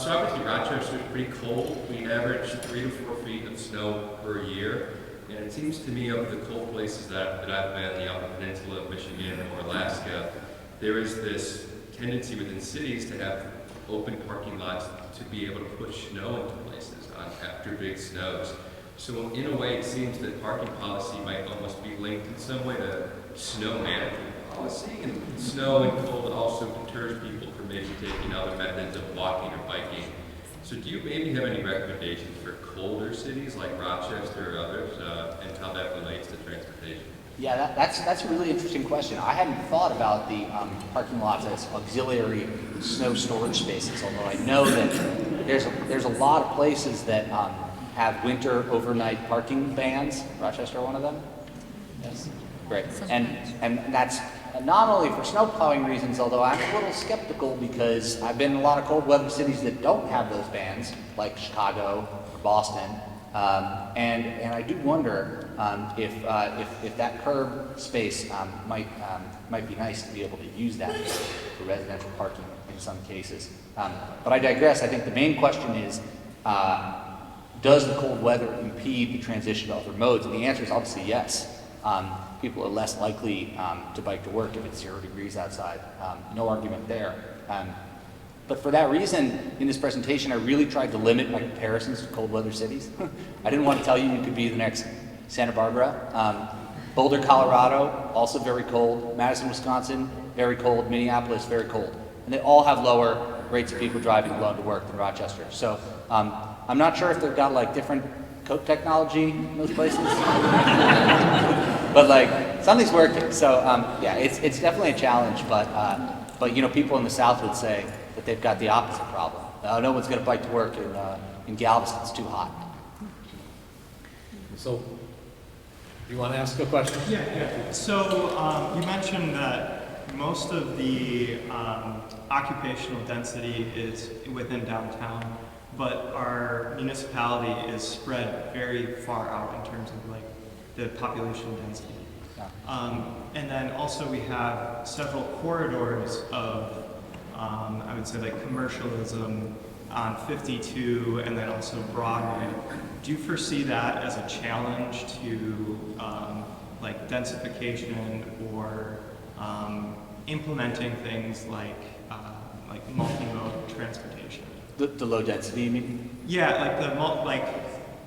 So obviously Rochester is pretty cold. We average 3 to 4 feet of snow per year. And it seems to me of the cold places that I've been, the Upper Peninsula of Michigan or Alaska, there is this tendency within cities to have open parking lots to be able to push snow into places after big snows. So in a way, it seems that parking policy might almost be linked in some way to snow management policy. And snow and cold also deters people from maybe taking other methods of walking or biking. So do you maybe have any recommendations for colder cities like Rochester or others, and how that relates to transportation? Yeah, that's a really interesting question. I hadn't thought about the parking lots as auxiliary snow storage spaces, although I know that there's a lot of places that have winter overnight parking bans. Rochester, one of them? Yes. Great. And that's not only for snow plowing reasons, although I'm a little skeptical because I've been in a lot of cold weather cities that don't have those bans, like Chicago or Boston. And I do wonder if that curb space might be nice to be able to use that for residential parking in some cases. But I digress. I think the main question is, does the cold weather impede the transition to other modes? And the answer is obviously yes. People are less likely to bike to work if it's 0 degrees outside. No argument there. But for that reason, in this presentation, I really tried to limit my comparisons to cold weather cities. I didn't want to tell you could be the next Santa Barbara. Boulder, Colorado, also very cold. Madison, Wisconsin, very cold. Minneapolis, very cold. And they all have lower rates of people driving alone to work than Rochester. So I'm not sure if they've got like different coat technology in those places. But like something's working. So yeah, it's definitely a challenge. But people in the South would say that they've got the opposite problem. No one's going to bike to work in Galveston. It's too hot. So, you want to ask a question? Yeah. So you mentioned that most of the occupational density is within downtown, but our municipality is spread very far out in terms of like the population density. And then also we have several corridors of, I would say like commercialism on 52 and then also Broadway. Do you foresee that as a challenge to like densification or implementing things like multimodal transportation? The low density, you mean? Yeah, like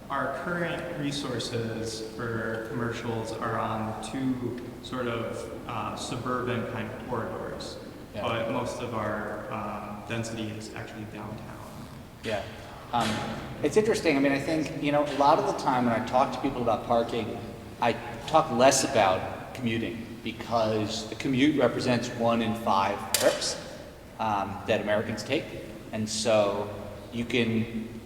our current resources for commercials are on two sort of suburban kind of corridors, but most of our density is actually downtown. Yeah. It's interesting. I mean, I think, a lot of the time when I talk to people about parking, I talk less about commuting because the commute represents 1 in 5 trips that Americans take. And so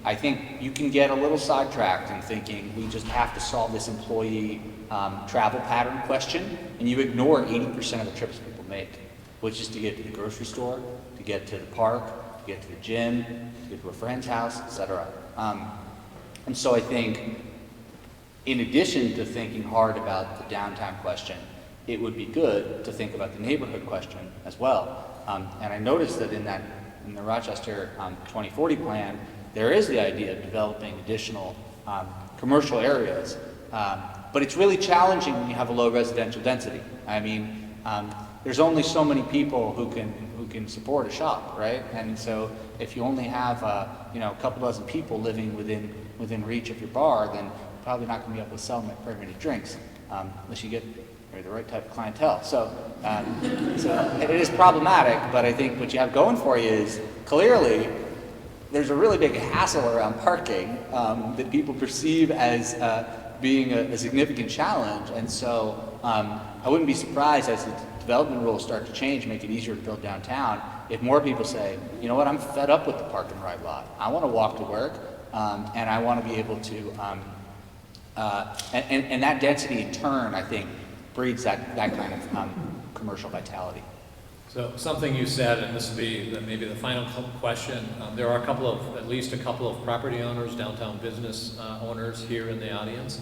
I think you can get a little sidetracked in thinking we just have to solve this employee travel pattern question, and you ignore 80% of the trips people make, which is to get to the grocery store, to get to the park, to get to the gym, to get to a friend's house, etc. And so I think, in addition to thinking hard about the downtown question, it would be good to think about the neighborhood question as well. And I noticed that in the Rochester 2040 plan, there is the idea of developing additional commercial areas, but it's really challenging when you have a low residential density. I mean, there's only so many people who can support a shop, right? And so if you only have a couple dozen people living within reach of your bar, then you're probably not going to be able to sell very many drinks unless you get the right type of clientele. So it is problematic, but I think what you have going for you is clearly there's a really big hassle around parking that people perceive as being a significant challenge. And so I wouldn't be surprised as the development rules start to change, make it easier to build downtown, if more people say, you know what, I'm fed up with the park and ride lot. I want to walk to work, and I want to be able to, and that density in turn, I think, breeds that kind of commercial vitality. So something you said, and this will be maybe the final question, there are at least a couple of property owners, downtown business owners here in the audience,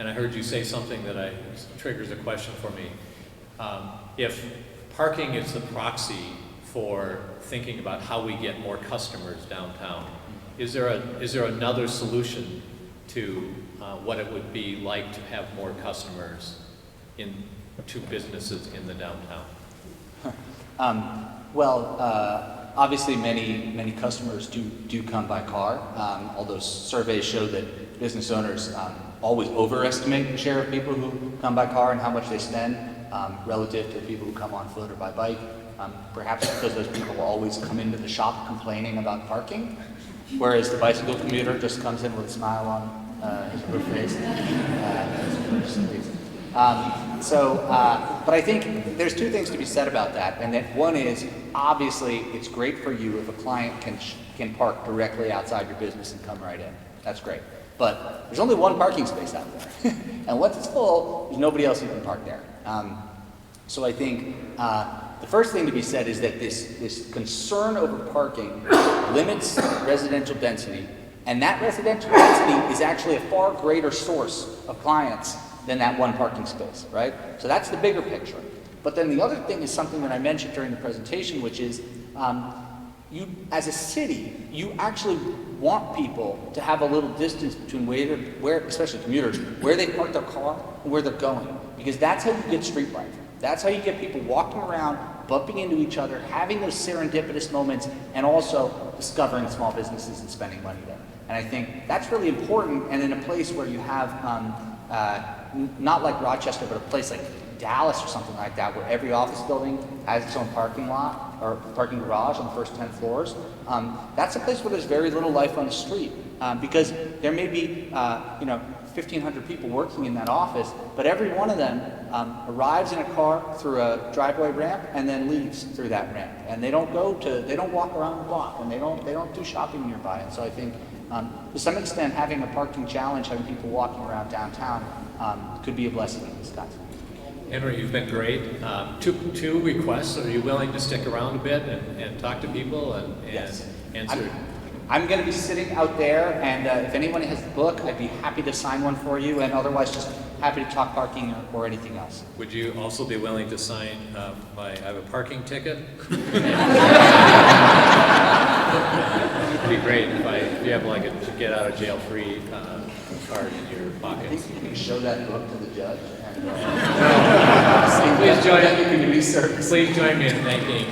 and I heard you say something that triggers a question for me. If parking is the proxy for thinking about how we get more customers downtown, is there another solution to what it would be like to have more customers to businesses in the downtown? Obviously many customers do come by car, although surveys show that business owners always overestimate the share of people who come by car and how much they spend relative to people who come on foot or by bike, perhaps because those people always come into the shop complaining about parking, whereas the bicycle commuter just comes in with a smile on his face. But I think there's two things to be said about that, and that one is, obviously, it's great for you if a client can park directly outside your business and come right in. That's great. But there's only one parking space out there, and once it's full, there's nobody else who can park there. So I think the first thing to be said is that this concern over parking limits residential density, and that residential density is actually a far greater source of clients than that one parking space, right? So that's the bigger picture. But then the other thing is something that I mentioned during the presentation, which is you, as a city, you actually want people to have a little distance between where, especially commuters, where they park their car and where they're going, because that's how you get street life. That's how you get people walking around, bumping into each other, having those serendipitous moments, and also discovering small businesses and spending money there. And I think that's really important, and in a place where you have not like Rochester, but a place like Dallas or something like that, where every office building has its own parking lot or parking garage on the first 10 floors. That's a place where there's very little life on the street because there may be 1,500 people working in that office, but every one of them arrives in a car through a driveway ramp and then leaves through that ramp, and they don't walk around the block, and they don't do shopping nearby. And so I think to some extent, having a parking challenge, having people walking around downtown could be a blessing in disguise. Henry, you've been great. Two requests. Are you willing to stick around a bit and talk to people and Yes. answer? I'm going to be sitting out there, and if anyone has the book, I'd be happy to sign one for you, and otherwise just happy to talk parking or anything else. Would you also be willing to sign I have a parking ticket? It'd be great if you have like a get out of jail free card in your I pocket. think you can show that book to the judge. And, Please join you can do service. Please join me in thanking